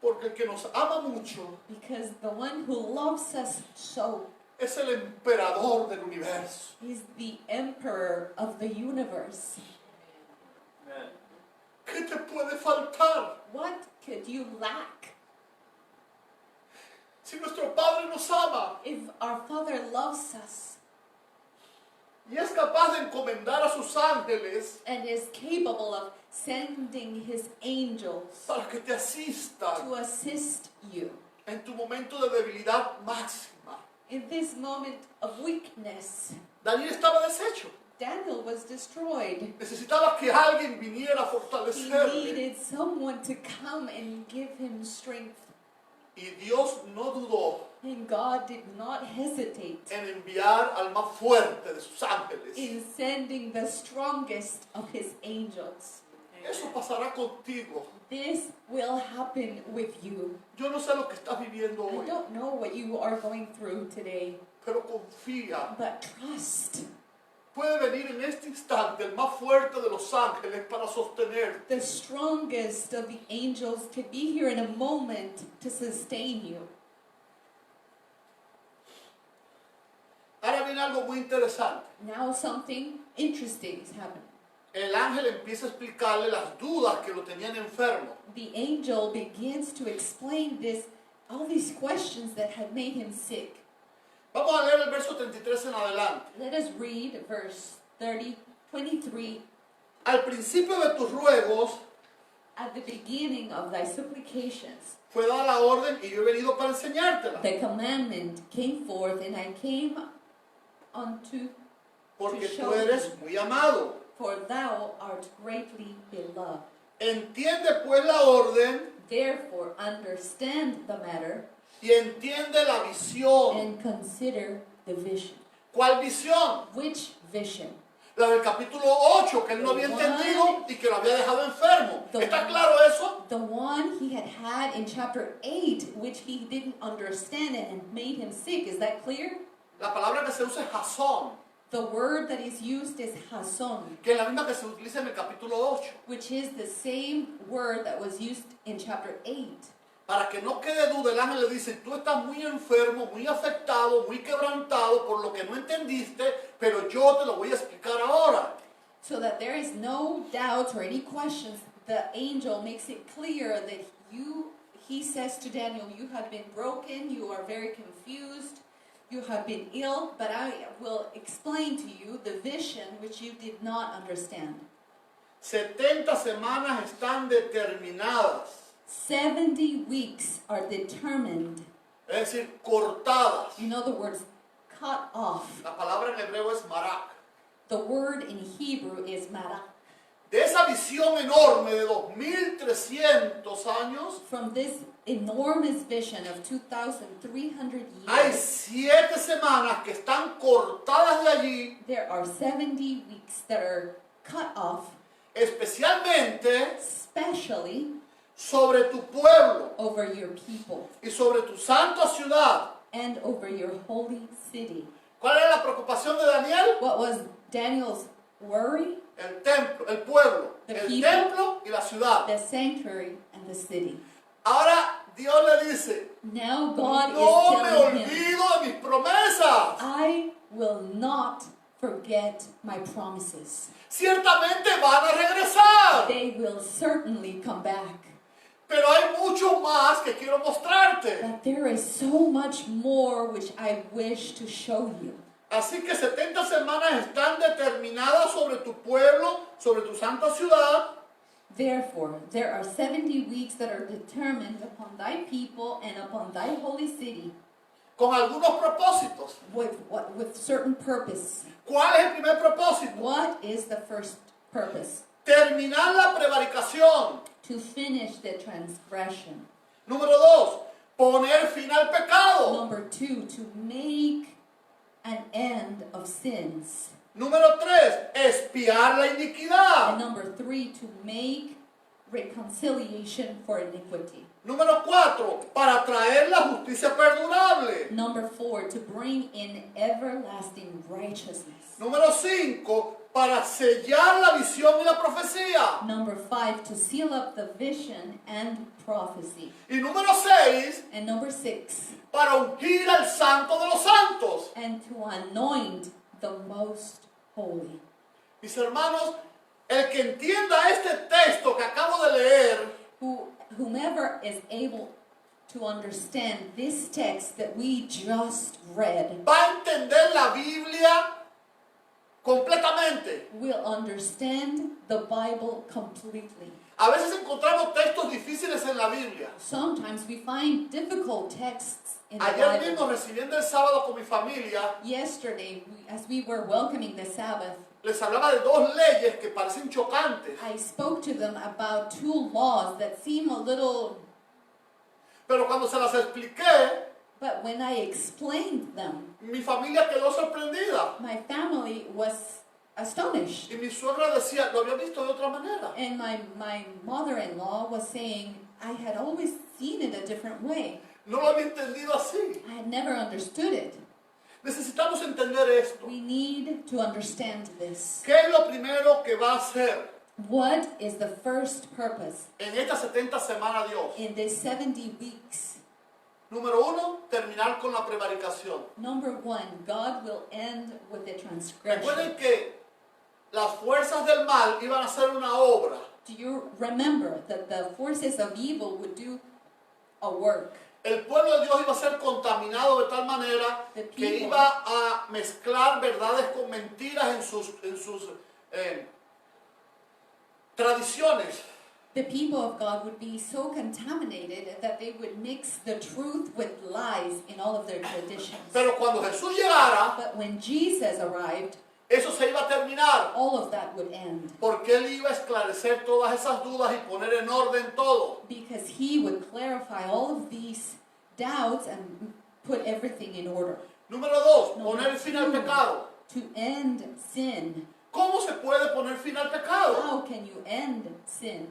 porque el que nos ama mucho
because the one who loves us so
es el emperador del universo.
is the emperor of the universe.
¿Qué te puede faltar?
What could you lack?
Si nuestro Padre nos ama
If our Father loves us
y es capaz de encomendar a sus ángeles
and is capable of sending his angels
para que te asistan
to assist you
en tu momento de debilidad máxima.
in this moment of weakness.
Daniel estaba deshecho.
Daniel was destroyed.
Necesitaba que alguien viniera a
He
fortalecerle.
needed someone to come and give him strength.
Y Dios no dudó
And God did not hesitate
en enviar al más fuerte de sus ángeles.
in sending the strongest of his angels.
Eso pasará contigo.
This will happen with you.
Yo no sé lo que estás viviendo
I
hoy,
don't know what you are going through today,
pero confía.
but trust.
Puede venir en este instante el más fuerte de los ángeles para sostenerte.
The strongest of the angels could be here in a moment to sustain you.
Ahora viene algo muy interesante.
Now something interesting is happening.
El ángel empieza a explicarle las dudas que lo tenían enfermo.
The angel begins to explain all these questions that had made him sick.
Vamos a leer el verso 33 en adelante.
Let us read verse 23.
Al principio de tus ruegos
At the beginning of thy supplications,
fue dada la orden y yo he venido para enseñártela.
the commandment came forth, and I came unto,
Porque
to
tú
show
eres
thee,
muy amado.
for thou art greatly beloved.
Entiende pues la orden
Therefore understand the matter,
y entiende la visión.
and consider the vision.
¿Cuál visión?
Which vision?
La del capítulo 8, que él no había entendido y que lo había dejado enfermo. ¿Está claro eso?
The one he had in chapter 8, which he didn't understand and made him sick. Is that clear?
La palabra que se usa es jasón,
The word that is used is hason,
que es la misma que se utiliza en el capítulo 8.
which is the same word that was used in chapter 8.
Para que no quede duda, el ángel le dice, tú estás muy enfermo, muy afectado, muy quebrantado por lo que no entendiste, pero yo te lo voy a explicar ahora.
So that there is no doubt or any questions, the angel makes it clear that he says to Daniel, you have been broken, you are very confused, you have been ill, but I will explain to you the vision which you did not understand.
70 semanas están determinadas,
70 weeks are determined.
es decir, cortadas.
You know the words cut off.
La palabra en hebreo es marak.
The word in Hebrew is mara.
De esa visión enorme de 2300 años,
From this enormous vision of 2,300
hay
years,
7 semanas que están cortadas de allí,
there are 70 weeks that are cut off,
especialmente
especially
sobre tu pueblo
over your people
y sobre tu santa ciudad.
and over your holy city.
¿Cuál era la preocupación de Daniel?
What was Daniel's worry?
El templo, el pueblo,
The
el
people.
templo y la ciudad.
The sanctuary and the city.
Ahora Dios le dice,
Now God
no
is
me
telling him,
olvido de mis promesas.
I will not forget my promises.
Ciertamente van a regresar,
They will certainly come back.
pero hay mucho más que quiero mostrarte.
But there is so much more which I wish to show you.
Así que 70 semanas están determinadas sobre tu pueblo, sobre tu santa ciudad,
Therefore, there are 70 weeks that are determined upon thy people and upon thy holy city
con algunos propósitos.
with certain purpose.
¿Cuál es el primer propósito?
What is the first purpose?
Terminar la prevaricación.
To finish the transgression.
Número 2, poner fin al pecado.
Number 2, to make an end of sins.
Número 3, expiar la
And
iniquidad.
number 3, to make reconciliation for iniquity.
Número 4, para traer la justicia perdurable.
Number 4, to bring in everlasting righteousness.
Número 5, para sellar la visión y la profecía.
Number 5, to seal up the vision and prophecy.
Y número 6,
And number 6,
para ungir al santo de los santos.
and to anoint the most holy.
Mis hermanos, el que entienda este texto que acabo de leer,
Whomever is able to understand this text that we just read
va a entender la Biblia completamente.
will understand the Bible completely.
A veces encontramos textos difíciles en la Biblia.
Sometimes we find difficult texts in the
Ayer mismo,
Bible.
recibiendo el sábado con mi familia,
Yesterday, as we were welcoming the Sabbath,
les hablaba de dos leyes que parecen chocantes,
I spoke to them about 2 laws that seem a little,
pero cuando se las expliqué,
but when I explained them,
mi familia quedó sorprendida.
my family was astonished.
Y mi suegra decía, lo había visto de otra manera.
And my mother-in-law was saying, I had always seen it a different way.
No lo había entendido así.
I had never understood it.
Necesitamos entender esto.
We need to understand this.
¿Qué es lo primero que va a hacer
What is the first purpose
en estas 70 semanas Dios?
in these 70 weeks?
Número 1, terminar con la prevaricación.
Number 1, God will end with the transgression.
Recuerden que las fuerzas del mal iban a hacer una obra.
Do you remember that the forces of evil would do a work?
El pueblo de Dios iba a ser contaminado de tal manera que iba a mezclar verdades con mentiras en sus tradiciones.
The people of God would be so contaminated that they would mix the truth with lies in all of their traditions.
Pero cuando Jesús llegara,
But when Jesus arrived,
eso se iba a terminar,
all of that would end.
porque Él iba a esclarecer todas esas dudas y poner en orden todo.
Because he would clarify all of these doubts and put everything in order.
Número 2,
Number
poner fin al
2,
pecado.
to end sin.
¿Cómo se puede poner fin al pecado?
How can you end sin?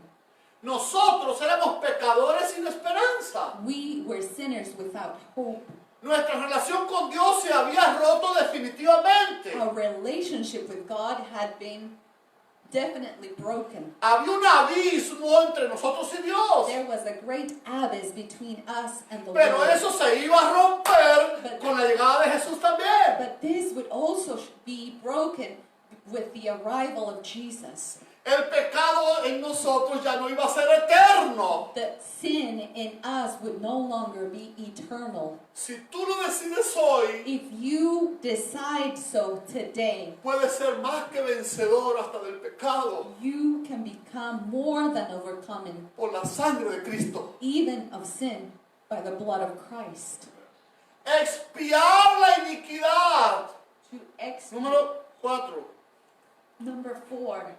Nosotros éramos pecadores sin esperanza.
We were sinners without hope.
Nuestra relación con Dios se había roto definitivamente.
Our relationship with God had been definitely broken.
Había un abismo entre nosotros y Dios.
There was a great abyss between us and the
Pero
Lord.
eso se iba a romper con la llegada de Jesús también.
But this would also be broken with the arrival of Jesus.
El pecado en nosotros ya no iba a ser eterno.
The sin in us would no longer be eternal.
Si tú lo decides hoy,
If you decide so today,
puedes ser más que vencedor hasta del pecado
you can become more than overcoming,
por la sangre de Cristo.
even of sin, by the blood of Christ.
Expiar la iniquidad.
To expiate.
Número 4.
Number 4,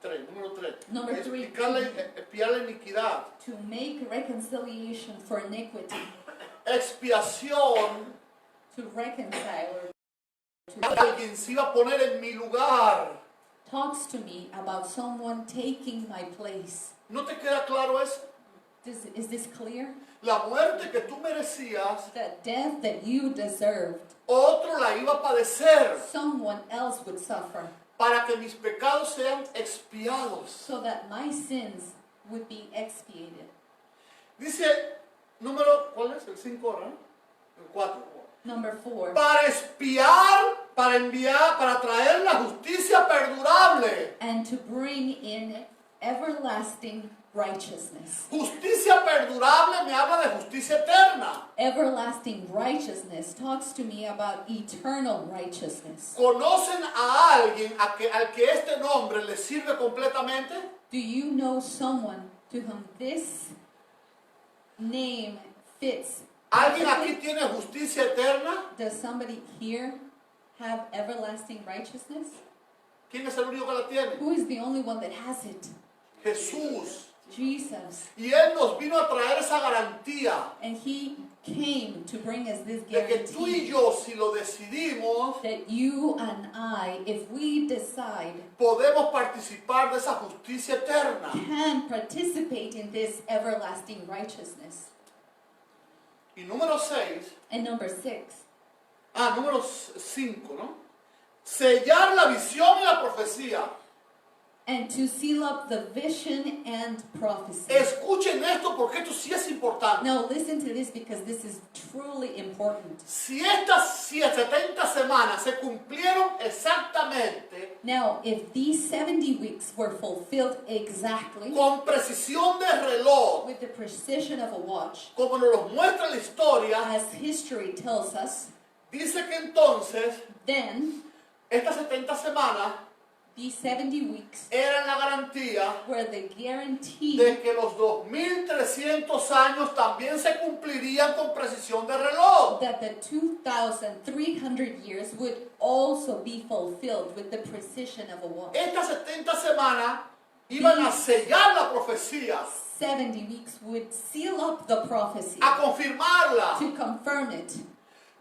Número 3.
Number three.
Expiar la iniquidad.
to make reconciliation for iniquity,
Expiación.
to reconcile or
Alguien se iba a poner en mi lugar.
talks to me about someone taking my place.
¿No te queda claro eso?
Is this clear?
La muerte que tú merecías,
The death that you deserved,
otro la iba a padecer
someone else would suffer,
para que mis pecados sean expiados.
so that my sins would be expiated.
Dice, número, ¿cuál es? El 5, ¿verdad? El 4.
Number 4,
Para expiar, para enviar, para traer la justicia perdurable.
and to bring in everlasting righteousness.
Justicia perdurable me habla de justicia eterna.
Everlasting righteousness talks to me about eternal righteousness.
¿Conocen a alguien al que este nombre le sirve completamente?
Do you know someone to whom this name fits?
¿Alguien aquí
perfectly?
tiene justicia eterna?
Does somebody here have everlasting righteousness?
¿Quién es el único que la tiene?
Who is the only one that has it?
Jesús.
Jesus.
Y Él nos vino a traer esa garantía
And he came to bring us this
de que tú y
guarantee
yo, si lo decidimos,
that you and I, if we decide,
podemos participar de esa justicia eterna.
can participate in this everlasting righteousness.
Y número 6,
And number 6,
número 5, ¿no? Sellar la visión y la profecía.
and to seal up the vision and prophecy.
Escuchen esto porque esto sí es importante.
Now listen to this because this is truly important.
Si estas 70 semanas se cumplieron exactamente,
Now, if these 70 weeks were fulfilled exactly
con precisión de reloj,
with the precision of a watch,
como nos lo muestra la historia,
as history tells us,
dice que entonces
then
estas 70 semanas
these 70 weeks
eran la garantía
were the guarantee
de que los 2300 años también se cumplirían con precisión de reloj.
that the 2,300 years would also be fulfilled with the precision of a watch.
Estas 70 semanas iban a sellar la profecía,
70 weeks would seal up the prophecy,
a confirmarla.
to confirm it.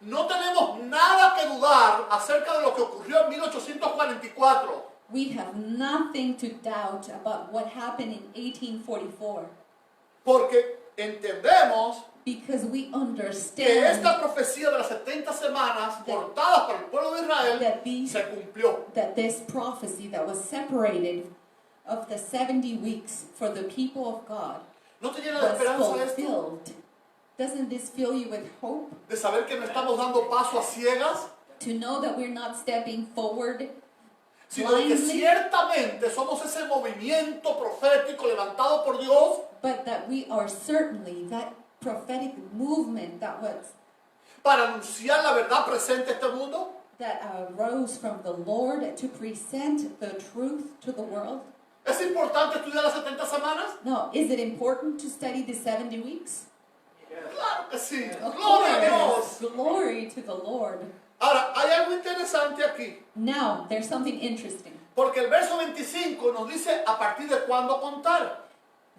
No tenemos nada que dudar acerca de lo que ocurrió en 1844.
We have nothing to doubt about what happened in 1844
Porque entendemos
because we
que
understand
esta profecía de las 70 semanas cortadas para el pueblo de Israel
that these
se cumplió.
that this prophecy that was separated of the 70 weeks for the people of God
¿No te llena de
was
esperanza esto?
fulfilled. Doesn't this fill you with hope?
De saber que no estamos dando paso a ciegas,
To know that we're not stepping forward
sino de que
blindly,
ciertamente somos ese movimiento profético levantado por Dios
but that we are certainly that prophetic movement that was
para anunciar la verdad presente a este mundo.
that arose from the Lord to present the truth to the world.
¿Es importante estudiar las 70 semanas?
Now, is it important to study the 70 weeks?
Claro que sí.
Of
Gloria a Dios.
course. Glory to the Lord.
Ahora, hay algo interesante aquí.
Now, there's something interesting.
Porque el verso 25 nos dice a partir de cuándo contar.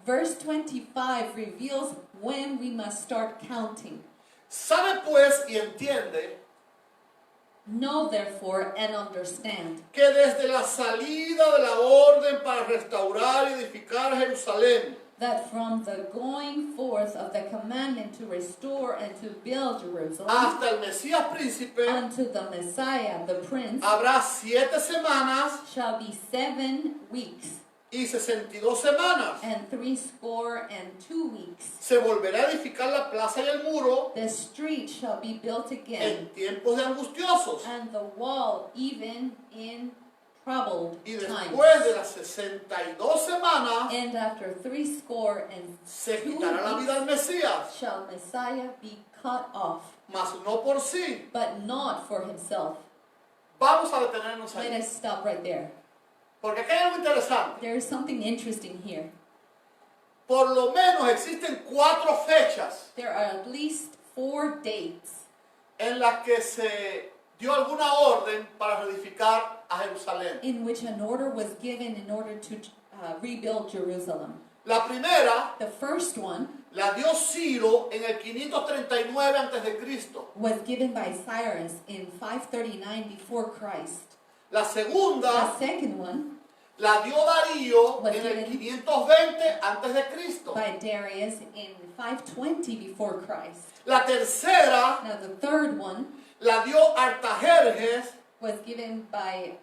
Verse 25 reveals when we must start counting.
Sabe pues y entiende
Know therefore and understand
que desde la salida de la orden para restaurar y edificar Jerusalén
that from the going forth of the commandment to restore and to build Jerusalem
hasta el Mesías príncipe
unto the Messiah, the Prince,
habrá 7 semanas
shall be 7 weeks
y 62 semanas.
and 62 weeks.
Se volverá a edificar la plaza y el muro
The street shall be built again,
en tiempos de angustiosos.
and the wall even in troubled
Y
times.
después de las 62 semanas
And after 62
se quitará la vida al Mesías,
shall Messiah be cut off,
mas no por sí.
but not for himself.
Vamos a detenernos
Let
ahí.
us stop right there.
Porque aquí hay algo interesante.
There is something interesting here.
Por lo menos existen 4 fechas
There are at least 4 dates
en las que se dio alguna orden para reedificar a Jerusalén.
in which an order was given in order to rebuild Jerusalem.
La primera
The first one
la dio Ciro en el 539 a.C.
was given by Cyrus in 539 before Christ.
La segunda
The second one
la dio Darío
Was
en el
given
520 a.C.
by Darius in 520 before Christ.
La tercera
Now the third one
la dio Artajerjes
was given by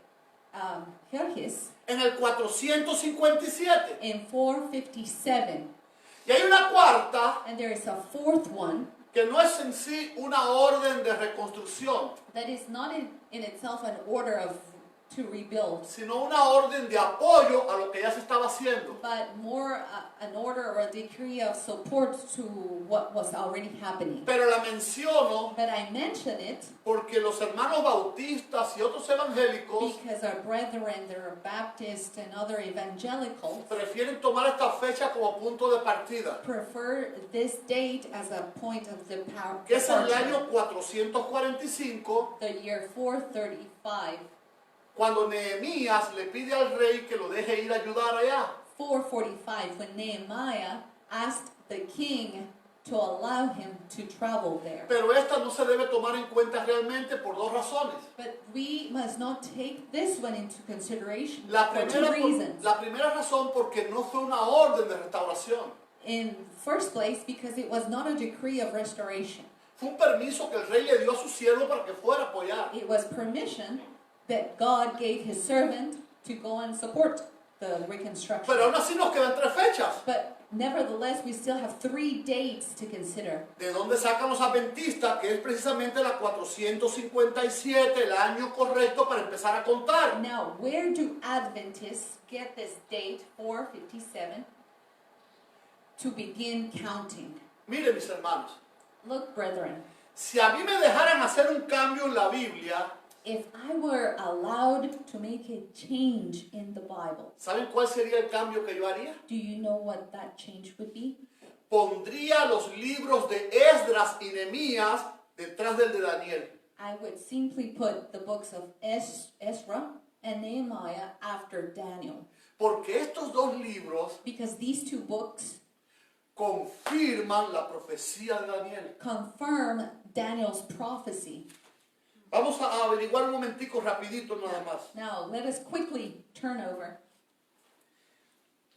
Herhis
en el 457.
in 457.
Y hay una cuarta
And there is a fourth one
que no es en sí una orden de reconstrucción,
that is not in itself an order to rebuild,
sino una orden de apoyo a lo que ya se estaba haciendo.
but more an order or a decree of support to what was already happening.
Pero la menciono
But I mention it
porque los hermanos bautistas y otros evangélicos
because our brethren, they're Baptist and other evangelicals,
prefieren tomar esta fecha como punto de partida,
prefer this date as a point of
que es el
departure.
año 445,
The year 435.
cuando Nehemías le pide al rey que lo deje ir a ayudar allá.
445, when Nehemiah asked the king to allow him to travel there.
Pero esta no se debe tomar en cuenta realmente por dos razones.
But we must not take this one into consideration
La
for two reasons.
primera razón porque no fue una orden de restauración.
In first place, because it was not a decree of restoration.
Fue un permiso que el rey le dio a su siervo para que fuera a apoyar.
It was permission that God gave his servant to go and support the reconstruction.
Pero aún así nos quedan 3 fechas.
But nevertheless, we still have 3 dates to consider.
¿De dónde sacan los adventistas? Que es precisamente la 457, el año correcto para empezar a contar.
Now, where do Adventists get this date, 457, to begin counting?
Miren, mis hermanos,
Look, brethren,
si a mí me dejaran hacer un cambio en la Biblia,
if I were allowed to make a change in the Bible,
¿saben cuál sería el cambio que yo haría?
do you know what that change would be?
Pondría los libros de Esdras y Nehemías detrás del de Daniel.
I would simply put the books of Ezra and Nehemiah after Daniel,
Porque estos dos libros
because these 2 books
confirman la profecía de Daniel.
confirm Daniel's prophecy.
Vamos a averiguar un momentico rapidito nada más.
Now, let us quickly turn over.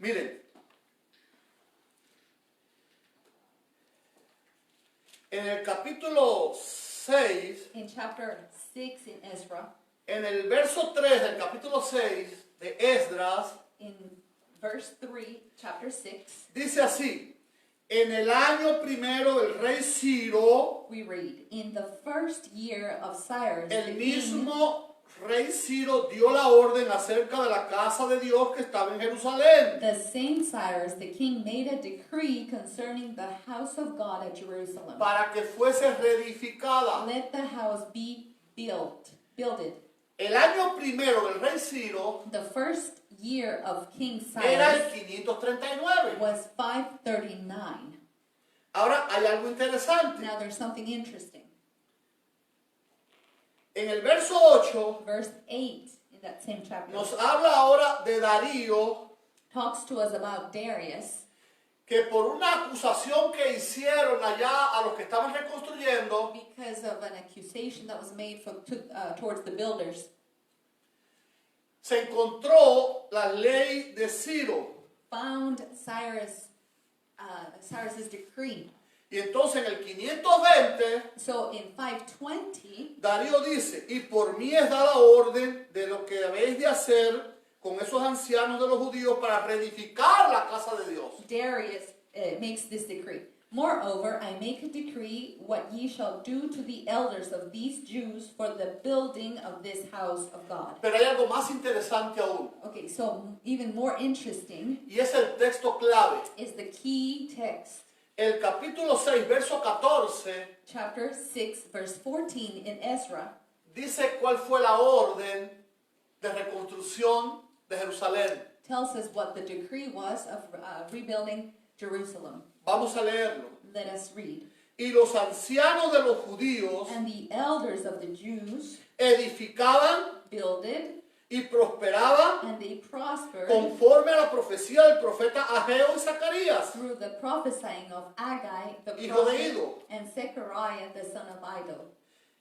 Miren, en el capítulo 6,
In chapter 6 in Ezra,
en el verso 3 del capítulo 6 de Esdras,
in verse 3, chapter 6,
dice así: en el año primero del rey Ciro,
we read, in the first year of Cyrus,
el
the king,
mismo rey Ciro dio la orden acerca de la casa de Dios que estaba en Jerusalén,
the same Cyrus, the king, made a decree concerning the house of God at Jerusalem.
para que fuese reedificada.
Let the house be builded.
El año primero del rey Ciro
The first year of King
era el
Cyrus
539.
was 539.
Ahora hay algo interesante.
Now there's something interesting.
En el verso 8
Verse 8 in that same chapter
nos habla ahora de Darío,
talks to us about Darius,
que por una acusación que hicieron allá a los que estaban reconstruyendo,
because of an accusation that was made towards the builders.
se encontró la ley de Ciro.
Found Cyrus's decree.
Y entonces en el 520,
So in 520,
Darío dice: y por mí es dada orden de lo que habéis de hacer con esos ancianos de los judíos para reedificar la casa de Dios.
Darius makes this decree. Moreover, I make a decree what ye shall do to the elders of these Jews for the building of this house of God.
Pero hay algo más interesante aún,
Okay, so even more interesting
y es el texto clave.
is the key text.
El capítulo 6, verso 14,
Chapter 6, verse 14 in Ezra
dice cuál fue la orden de reconstrucción de Jerusalén.
tells us what the decree was of rebuilding Jerusalem.
Vamos a leerlo.
Let us read.
Y los ancianos de los judíos
And the elders of the Jews
edificaban
builded,
y prosperaban
and they prospered
conforme a la profecía del profeta Ageo y Zacarías.
through the prophesying of Agai the
Hijo de
prophet
Ido.
and Zechariah the son of Iddo.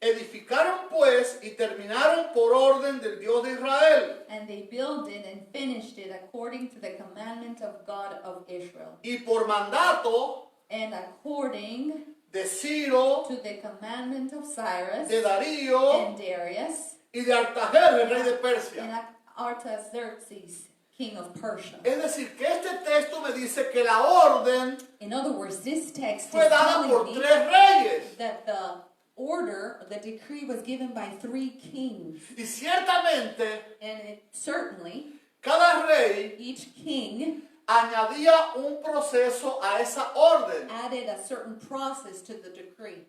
Edificaron pues y terminaron por orden del Dios de Israel.
And they builded and finished it according to the commandment of God of Israel.
Y por mandato
And according
de Ciro,
to the commandment of Cyrus
de Darío
and Darius
y de Artajerjes, rey de
and
Persia.
Artaxerxes, king of Persia.
Es decir, que este texto me dice que la orden
In other words, this text
fue
is
dada por
telling me
3 reyes.
that the order, the decree was given by 3 kings.
Y ciertamente,
And it certainly,
cada rey
each king
añadía un proceso a esa orden.
added a certain process to the decree.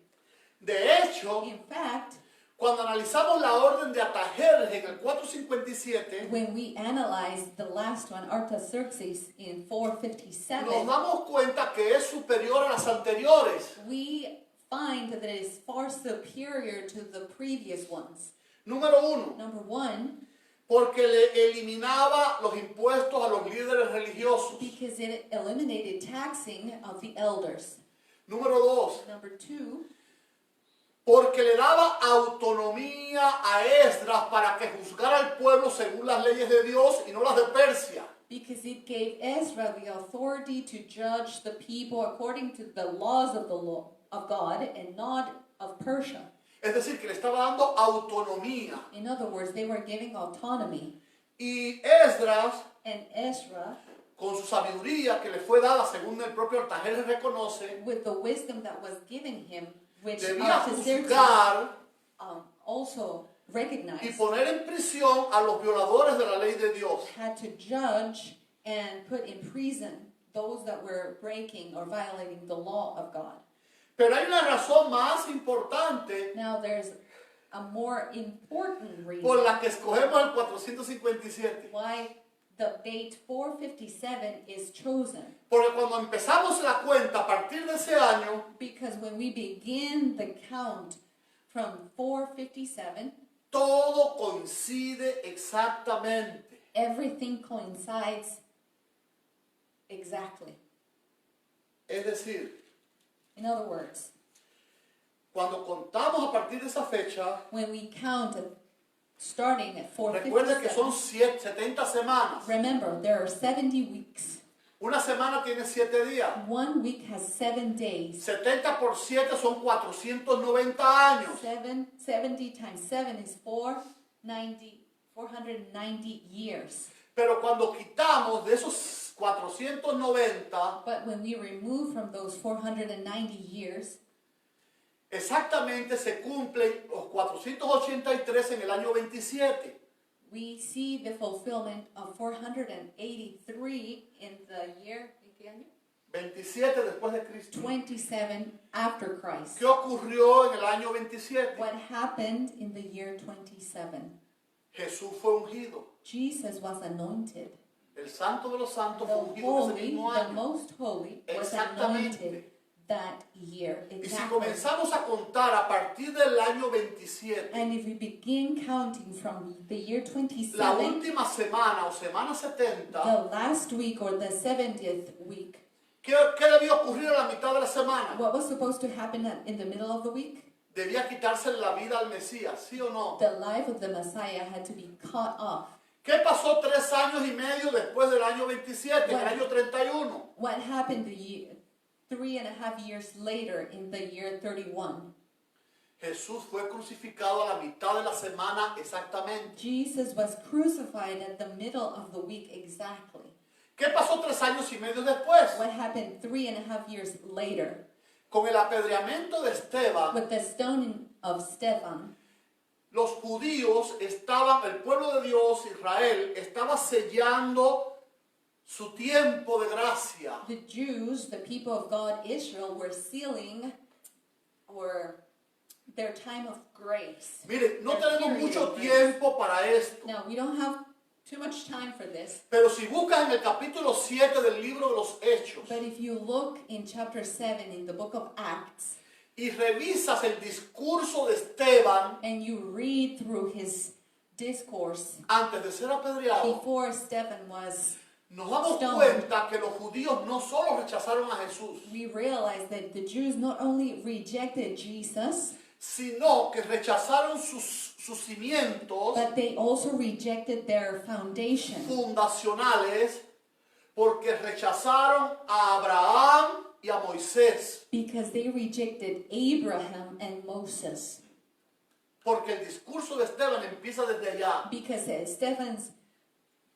De hecho,
In fact,
cuando analizamos la orden de Artajerjes en el 457,
when we analyze the last one, Artaxerxes, in
nos
457,
damos cuenta que es superior a las anteriores.
we find that it is far superior to the previous ones.
Número 1,
Number 1,
porque le eliminaba los impuestos a los líderes religiosos.
because it eliminated taxing of the elders.
Número 2,
Number 2,
porque le daba autonomía a Esdras para que juzgara al pueblo según las leyes de Dios y no las de Persia.
because it gave Ezra the authority to judge the people according to the laws of the law of God and not of Persia.
Es decir, que le estaba dando autonomía.
In other words, they were giving autonomy.
Y Esdras,
And Ezra,
con su sabiduría que le fue dada, según el propio Artajerjes reconoce,
with the wisdom that was given him, which
debía
Artaxerxes
juzgar
also
y
recognized,
poner en prisión a los violadores de la ley de Dios.
had to judge and put in prison those that were breaking or violating the law of God.
Pero hay una razón más importante
Now there's a more important
por
reason
la que escogemos el 457.
why the date 457 is chosen.
Porque cuando empezamos la cuenta a partir de ese año,
Because when we begin the count from 457,
todo coincide exactamente.
everything coincides exactly.
Es decir,
In other words,
cuando contamos a partir de esa fecha,
when we count starting at
recuerda que son
457,
70 semanas.
remember there are 70 weeks.
Una semana tiene 7 días.
1 week has 7 days.
70 por 7 son 490 años.
70 times 7 is 490 years.
Pero cuando quitamos de esos 490,
But when we remove from those 490 years,
exactamente se cumplen los 483 en el año 27.
we see the fulfillment of 483 in the year, ¿en qué año?
27 después de Cristo.
27 after Christ.
¿Qué ocurrió en el año 27?
What happened in the year 27?
Jesús fue ungido.
Jesus was anointed.
El Santo de los Santos
The
fue ungido ese
holy,
mismo
the
año.
most holy, was
Exactamente.
anointed that year.
Y si
Exactly.
comenzamos a contar a partir del año 27,
And if we begin counting from the year
la
27,
última semana o semana 70,
the last week or the 70th week,
¿qué debía ocurrir a la mitad de la semana?
what was supposed to happen in the middle of the week?
Debía quitarse la vida al Mesías, ¿sí o no?
The life of the Messiah had to be cut off.
¿Qué pasó 3 años y medio después del año 27, en el año 31?
What happened 3.5 years later in the year 31?
Jesús fue crucificado a la mitad de la semana exactamente.
Jesus was crucified at the middle of the week exactly.
¿Qué pasó 3 años y medio después?
What happened 3.5 years later?
Con el apedreamiento de Esteban,
With the stoning of Stephen,
los judíos estaban, el pueblo de Dios, Israel, estaba sellando su tiempo de gracia.
the Jews, the people of God, Israel, were sealing their time of grace.
Mire, no
Their
tenemos
period
mucho
of grace.
tiempo para esto,
Now, we don't have too much time for this,
pero si buscas en el capítulo 7 del libro de los Hechos
but if you look in chapter 7 in the book of Acts,
y revisas el discurso de Esteban
and you read through his discourse
antes de ser apedreado,
before Stephen was,
nos damos
Stoned.
cuenta que los judíos no solo rechazaron a Jesús,
we realize that the Jews not only rejected Jesus,
sino que rechazaron sus cimientos
but they also rejected their foundation
fundacionales porque rechazaron a Abraham y a Moisés,
because they rejected Abraham and Moses.
porque el discurso de Esteban empieza desde allá.
Because Stephen's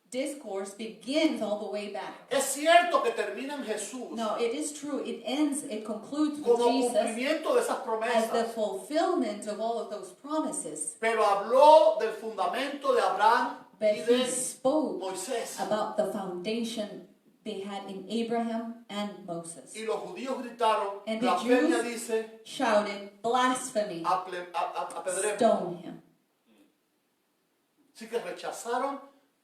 discourse begins all the way back.
Es cierto que termina en Jesús
No, it is true. It concludes with
como
Jesus
cumplimiento de esas
as the
promesas,
fulfillment of all of those promises.
pero habló del fundamento de Abraham
But
y
he
de
spoke
Moisés.
about the foundation they had in Abraham and Moses.
Y los judíos gritaron,
And the
blasfemia
Jews
dice,
shouted, blasphemy,
apedremos.
stone him.
Así que rechazaron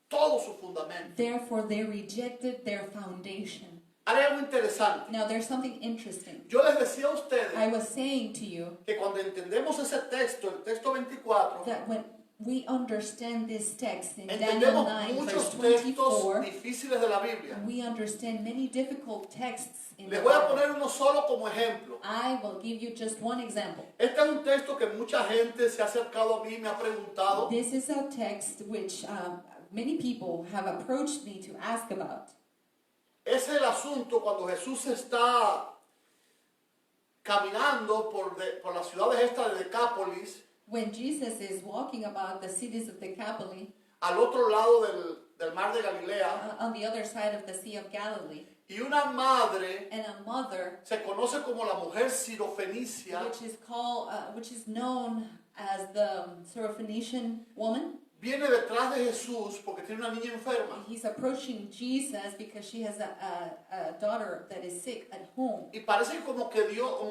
todo su fundamento.
Therefore, they rejected their foundation.
Hay algo interesante.
Now, there's something interesting.
Yo les decía a ustedes
I was saying to you
que cuando entendemos ese texto, el texto 24,
that when we understand this text in Daniel
entendemos
9,
muchos
verse
textos
24,
difíciles de la Biblia.
we understand many difficult texts in the
Les voy a
Bible.
poner uno solo como ejemplo.
I will give you just one example.
Este es un texto que mucha gente se ha acercado a mí y me ha preguntado.
This is a text which many people have approached me to ask about.
Es el asunto cuando Jesús está caminando por las ciudades estas de Decápolis,
When Jesus is walking about the cities of Decapolis,
al otro lado del mar de Galilea,
on the other side of the Sea of Galilee,
y una madre,
and a mother,
se conoce como la mujer sirofenicia,
which is known as the Syrophoenician woman,
viene detrás de Jesús porque tiene una niña enferma.
he's approaching Jesus because she has a daughter that is sick at home.
Y parece como que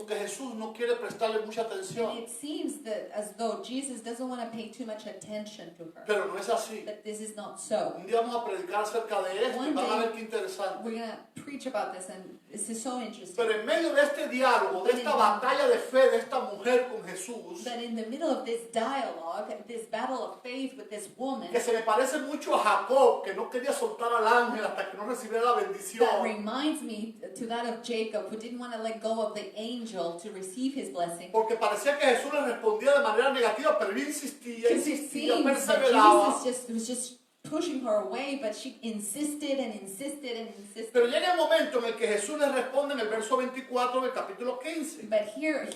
Jesús no quiere prestarle mucha
And
atención,
it seems that as though Jesus doesn't want to pay too much attention to her.
pero no es así.
But this is not so.
Un día vamos a predicar acerca de esto y
One
van a
day,
ver qué interesante.
We're going to preach about this, and this is so interesting.
Pero en medio de este diálogo, de esta batalla de fe de esta mujer con Jesús,
That in the middle of this dialogue, this battle of faith with this woman,
que se me parece mucho a Jacob, que no quería soltar al ángel hasta que no recibiera la
that
bendición,
reminds me to that of Jacob, who didn't want to let go of the angel to receive his blessing.
porque parecía que Jesús le respondía de manera negativa, pero él insistía,
Because it
insistía,
seems that
perseveraba.
Jesus was just pushing her away, but she insisted and insisted and insisted.
Pero llega el momento en el que Jesús le responde en el verso 24 del capítulo 15.
But here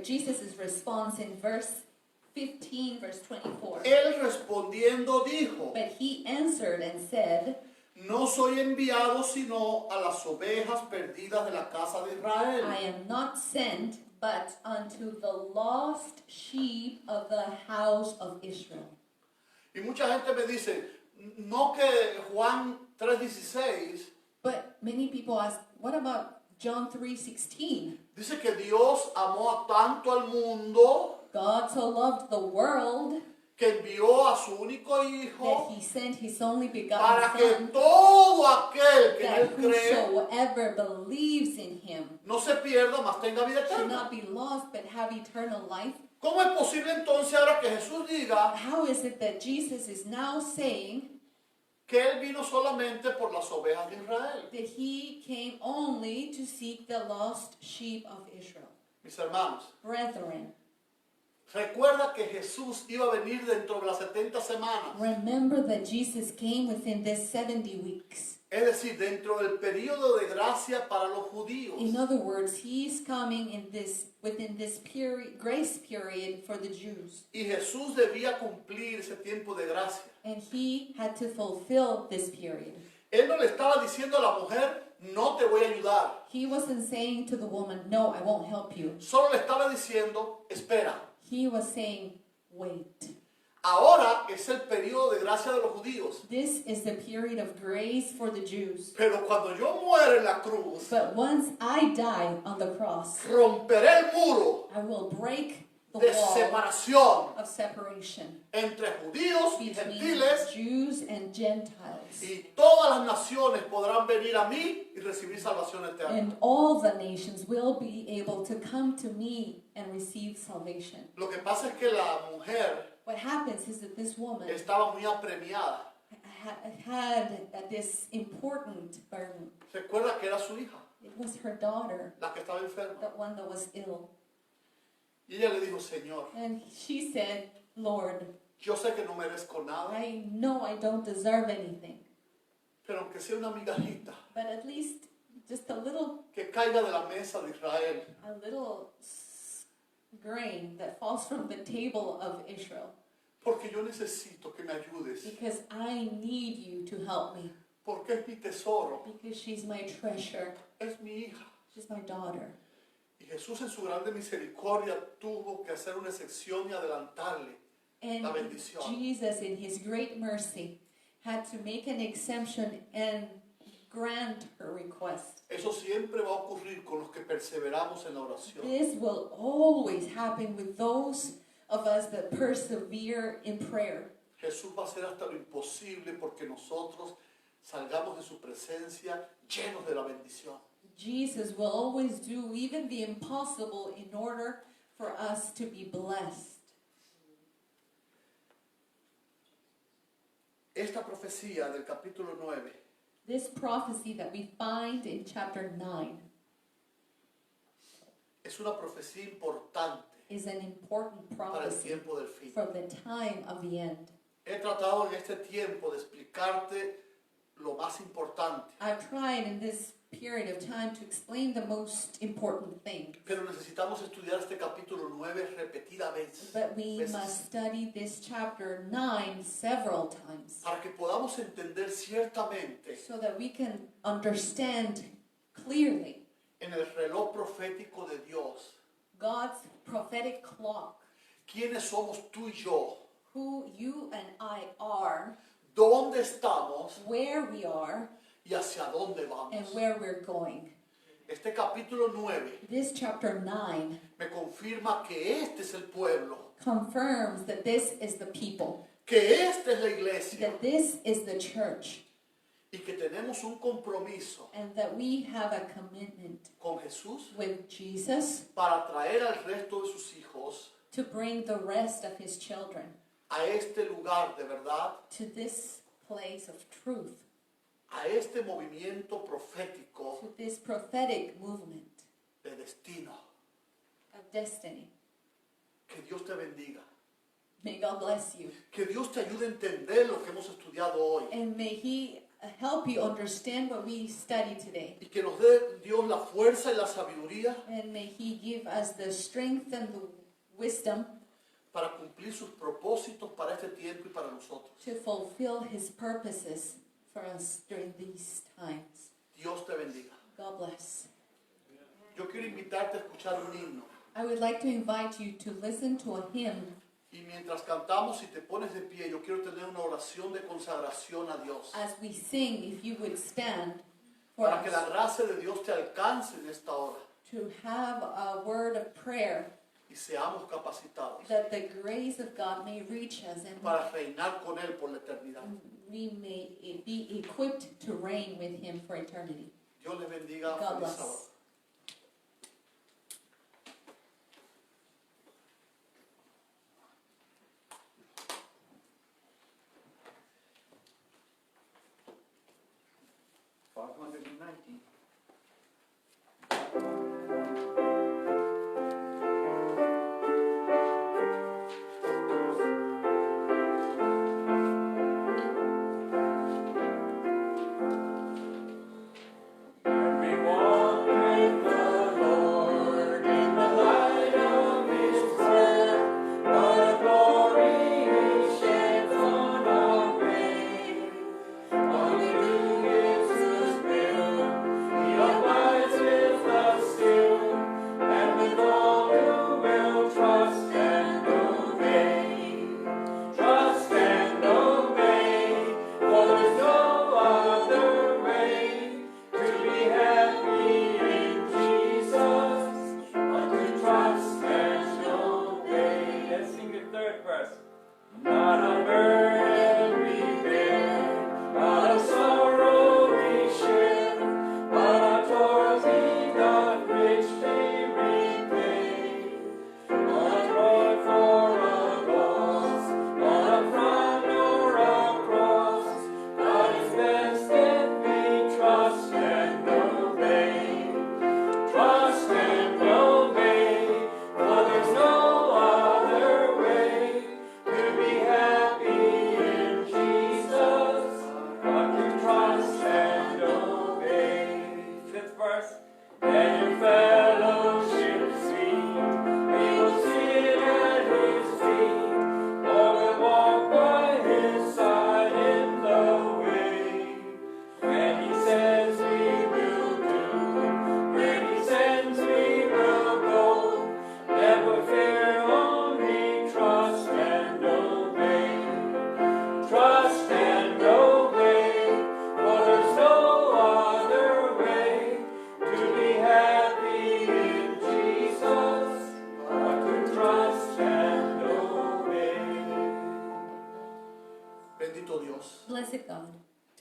Jesus' response in verse 15, verse 24.
Él respondiendo dijo,
But he answered and said,
no soy enviado sino a las ovejas perdidas de la casa de Israel.
I am not sent, but unto the lost sheep of the house of Israel.
Y mucha gente me dice, no que Juan 3:16
But many people ask, what about John 3:16?
dice que Dios amó a tanto al mundo
God so loved the world
que envió a su único
that
hijo
he sent his only
para
begotten
que
Son,
todo aquel que en
that
él cree
whosoever believes in him
no se pierda, mas tenga vida
should
eterna.
not be lost but have eternal life.
¿Cómo es posible entonces ahora que Jesús diga
How is it that Jesus is now saying
que él vino solamente por las ovejas de Israel?
that he came only to seek the lost sheep of Israel?
Mis hermanos,
Brethren,
recuerda que Jesús iba a venir dentro de las 70 semanas.
remember that Jesus came within this 70 weeks.
Es decir, dentro del periodo de gracia para los judíos.
In other words, he's coming within this period, grace period for the Jews.
Y Jesús debía cumplir ese tiempo de gracia.
And he had to fulfill this period.
Él no le estaba diciendo a la mujer, no te voy a ayudar.
He wasn't saying to the woman, no, I won't help you.
Solo le estaba diciendo, espera.
He was saying, wait.
Ahora es el periodo de gracia de los judíos.
This is the period of grace for the Jews.
Pero cuando yo muera en la cruz,
But once I die on the cross,
romperé el muro
I will break the
de
wall
separación
of separation
entre judíos y
between
gentiles,
Jews and Gentiles.
y todas las naciones podrán venir a mí y recibir salvación eterna.
And all the nations will be able to come to me and receive salvation.
Lo que pasa es que la mujer
What happens is that this woman
estaba muy apremiada.
had this important burden.
Recuerda que era su hija,
It was her daughter,
la que estaba enferma.
the one that was ill.
Y ella le dijo, Señor,
And she said, Lord,
yo sé que no merezco nada,
I know I don't deserve anything,
pero aunque sea una migajita
but at least just a little
que caiga de la mesa de Israel,
grain that falls from the table of Israel.
Porque yo necesito que me ayudes.
because I need you to help me.
Porque es mi tesoro.
Because she's my treasure.
Es mi hija.
She's my daughter.
Y Jesús en su grande misericordia tuvo que hacer una excepción y adelantarle
And
la bendición.
Jesus, in his great mercy, had to make an exemption and grant her request.
Eso siempre va a ocurrir con los que perseveramos en la oración.
This will always happen with those of us that persevere in prayer.
Jesús va a hacer hasta lo imposible porque nosotros salgamos de su presencia llenos de la bendición.
Jesus will always do even the impossible in order for us to be blessed.
Esta profecía del capítulo 9
This prophecy that we find in chapter 9
es una profecía importante
is an important
para el
prophecy
tiempo del fin.
for the time of the end.
He tratado en este tiempo de explicarte lo más importante,
I've tried in this period of time to explain the most important thing,
pero necesitamos estudiar este capítulo 9 repetida veces,
but we must study this chapter 9 several times
para que podamos entender ciertamente
so that we can understand clearly
en el reloj profético de Dios
God's prophetic clock,
quiénes somos tú y yo,
who you and I are,
dónde estamos
where we are,
y hacia dónde
and
vamos.
where we're going.
Este capítulo 9
This chapter 9
me confirma que este es el pueblo,
confirms that this is the people,
que esta es la iglesia
that this is the church,
y que tenemos un compromiso
and that we have a commitment
con Jesús
with Jesus
para traer al resto de sus hijos
to bring the rest of his children
a este lugar de verdad,
to this place of truth,
a este movimiento profético
to this prophetic movement
de destino.
of destiny.
Que Dios te bendiga.
May God bless you,
Que Dios te ayude a entender lo que hemos estudiado hoy.
and may he help you understand what we study today,
Y que nos dé Dios la fuerza y la sabiduría
and may he give us the strength and the wisdom
para cumplir sus propósitos para este tiempo y para nosotros.
to fulfill his purposes for us during these times.
Dios te bendiga.
God bless.
Yo quiero invitarte a escuchar un himno.
I would like to invite you to listen to a hymn.
Y mientras cantamos y te pones de pie, yo quiero tener una oración de consagración a Dios.
As we sing, if you would stand for
Para que la
us
gracia de Dios te alcance en esta hora
to have a word of prayer,
y seamos capacitados
that the grace of God may reach us and
para reinar con Él por la eternidad.
we may be equipped to reign with him for eternity.
Dios les bendiga.
God
Feliz
bless.
sábado.
Hallelujah, Jesus will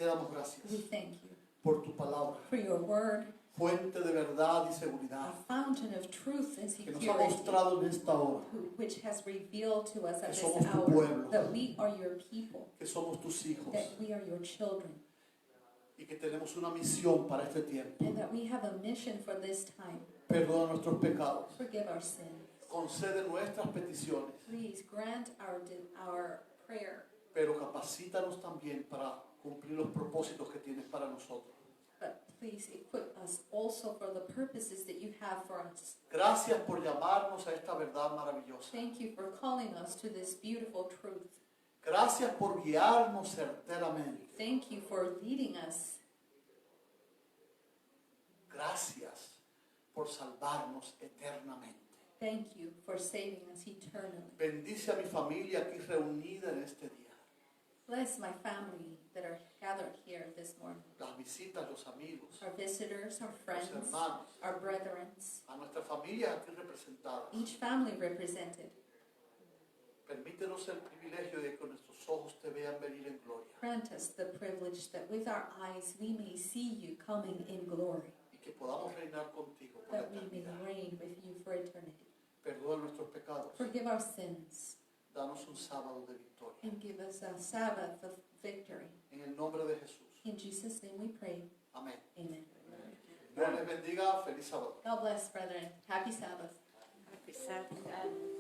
Te damos
We
gracias
thank you
por tu palabra,
for your word,
fuente de verdad y
a
seguridad,
fountain of truth and
que nos ha
security,
mostrado en esta hora
which has revealed to us at
que
this
somos tu
hour
pueblo.
that we are your people,
que somos tus hijos
that we are your children,
y que tenemos una misión para este tiempo.
and that we have a mission for this time.
Perdona nuestros pecados,
Forgive our sins.
concede nuestras peticiones,
Please grant our prayer,
pero capacítanos también para cumplir los propósitos que tienes para nosotros.
but please equip us also for the purposes that you have for us.
Gracias por llamarnos a esta verdad maravillosa.
Thank you for calling us to this beautiful truth.
Gracias por guiarnos certeramente.
Thank you for leading us.
Gracias por salvarnos eternamente.
Thank you for saving us eternally.
Bendice a mi familia aquí reunida en este día.
Bless my family that are gathered here this morning.
Las visitas, los amigos,
Our visitors, our
los
friends,
hermanos,
our brethren,
a nuestras familias aquí representadas.
each family represented.
Permítenos el privilegio de que nuestros ojos te vean venir en gloria
Grant us the privilege that with our eyes we may see you coming in glory,
y que podamos reinar contigo por la
that we may
eternidad.
reign with you for eternity.
Perdona nuestros pecados.
Forgive our sins
Danos un sábado de victoria.
and give us a Sabbath of victory.
En el nombre de Jesús.
In Jesus' name we pray.
Amén.
Amen.
Dios les bendiga. Feliz sábado.
God bless, brethren. Happy Sabbath.
Happy Sabbath.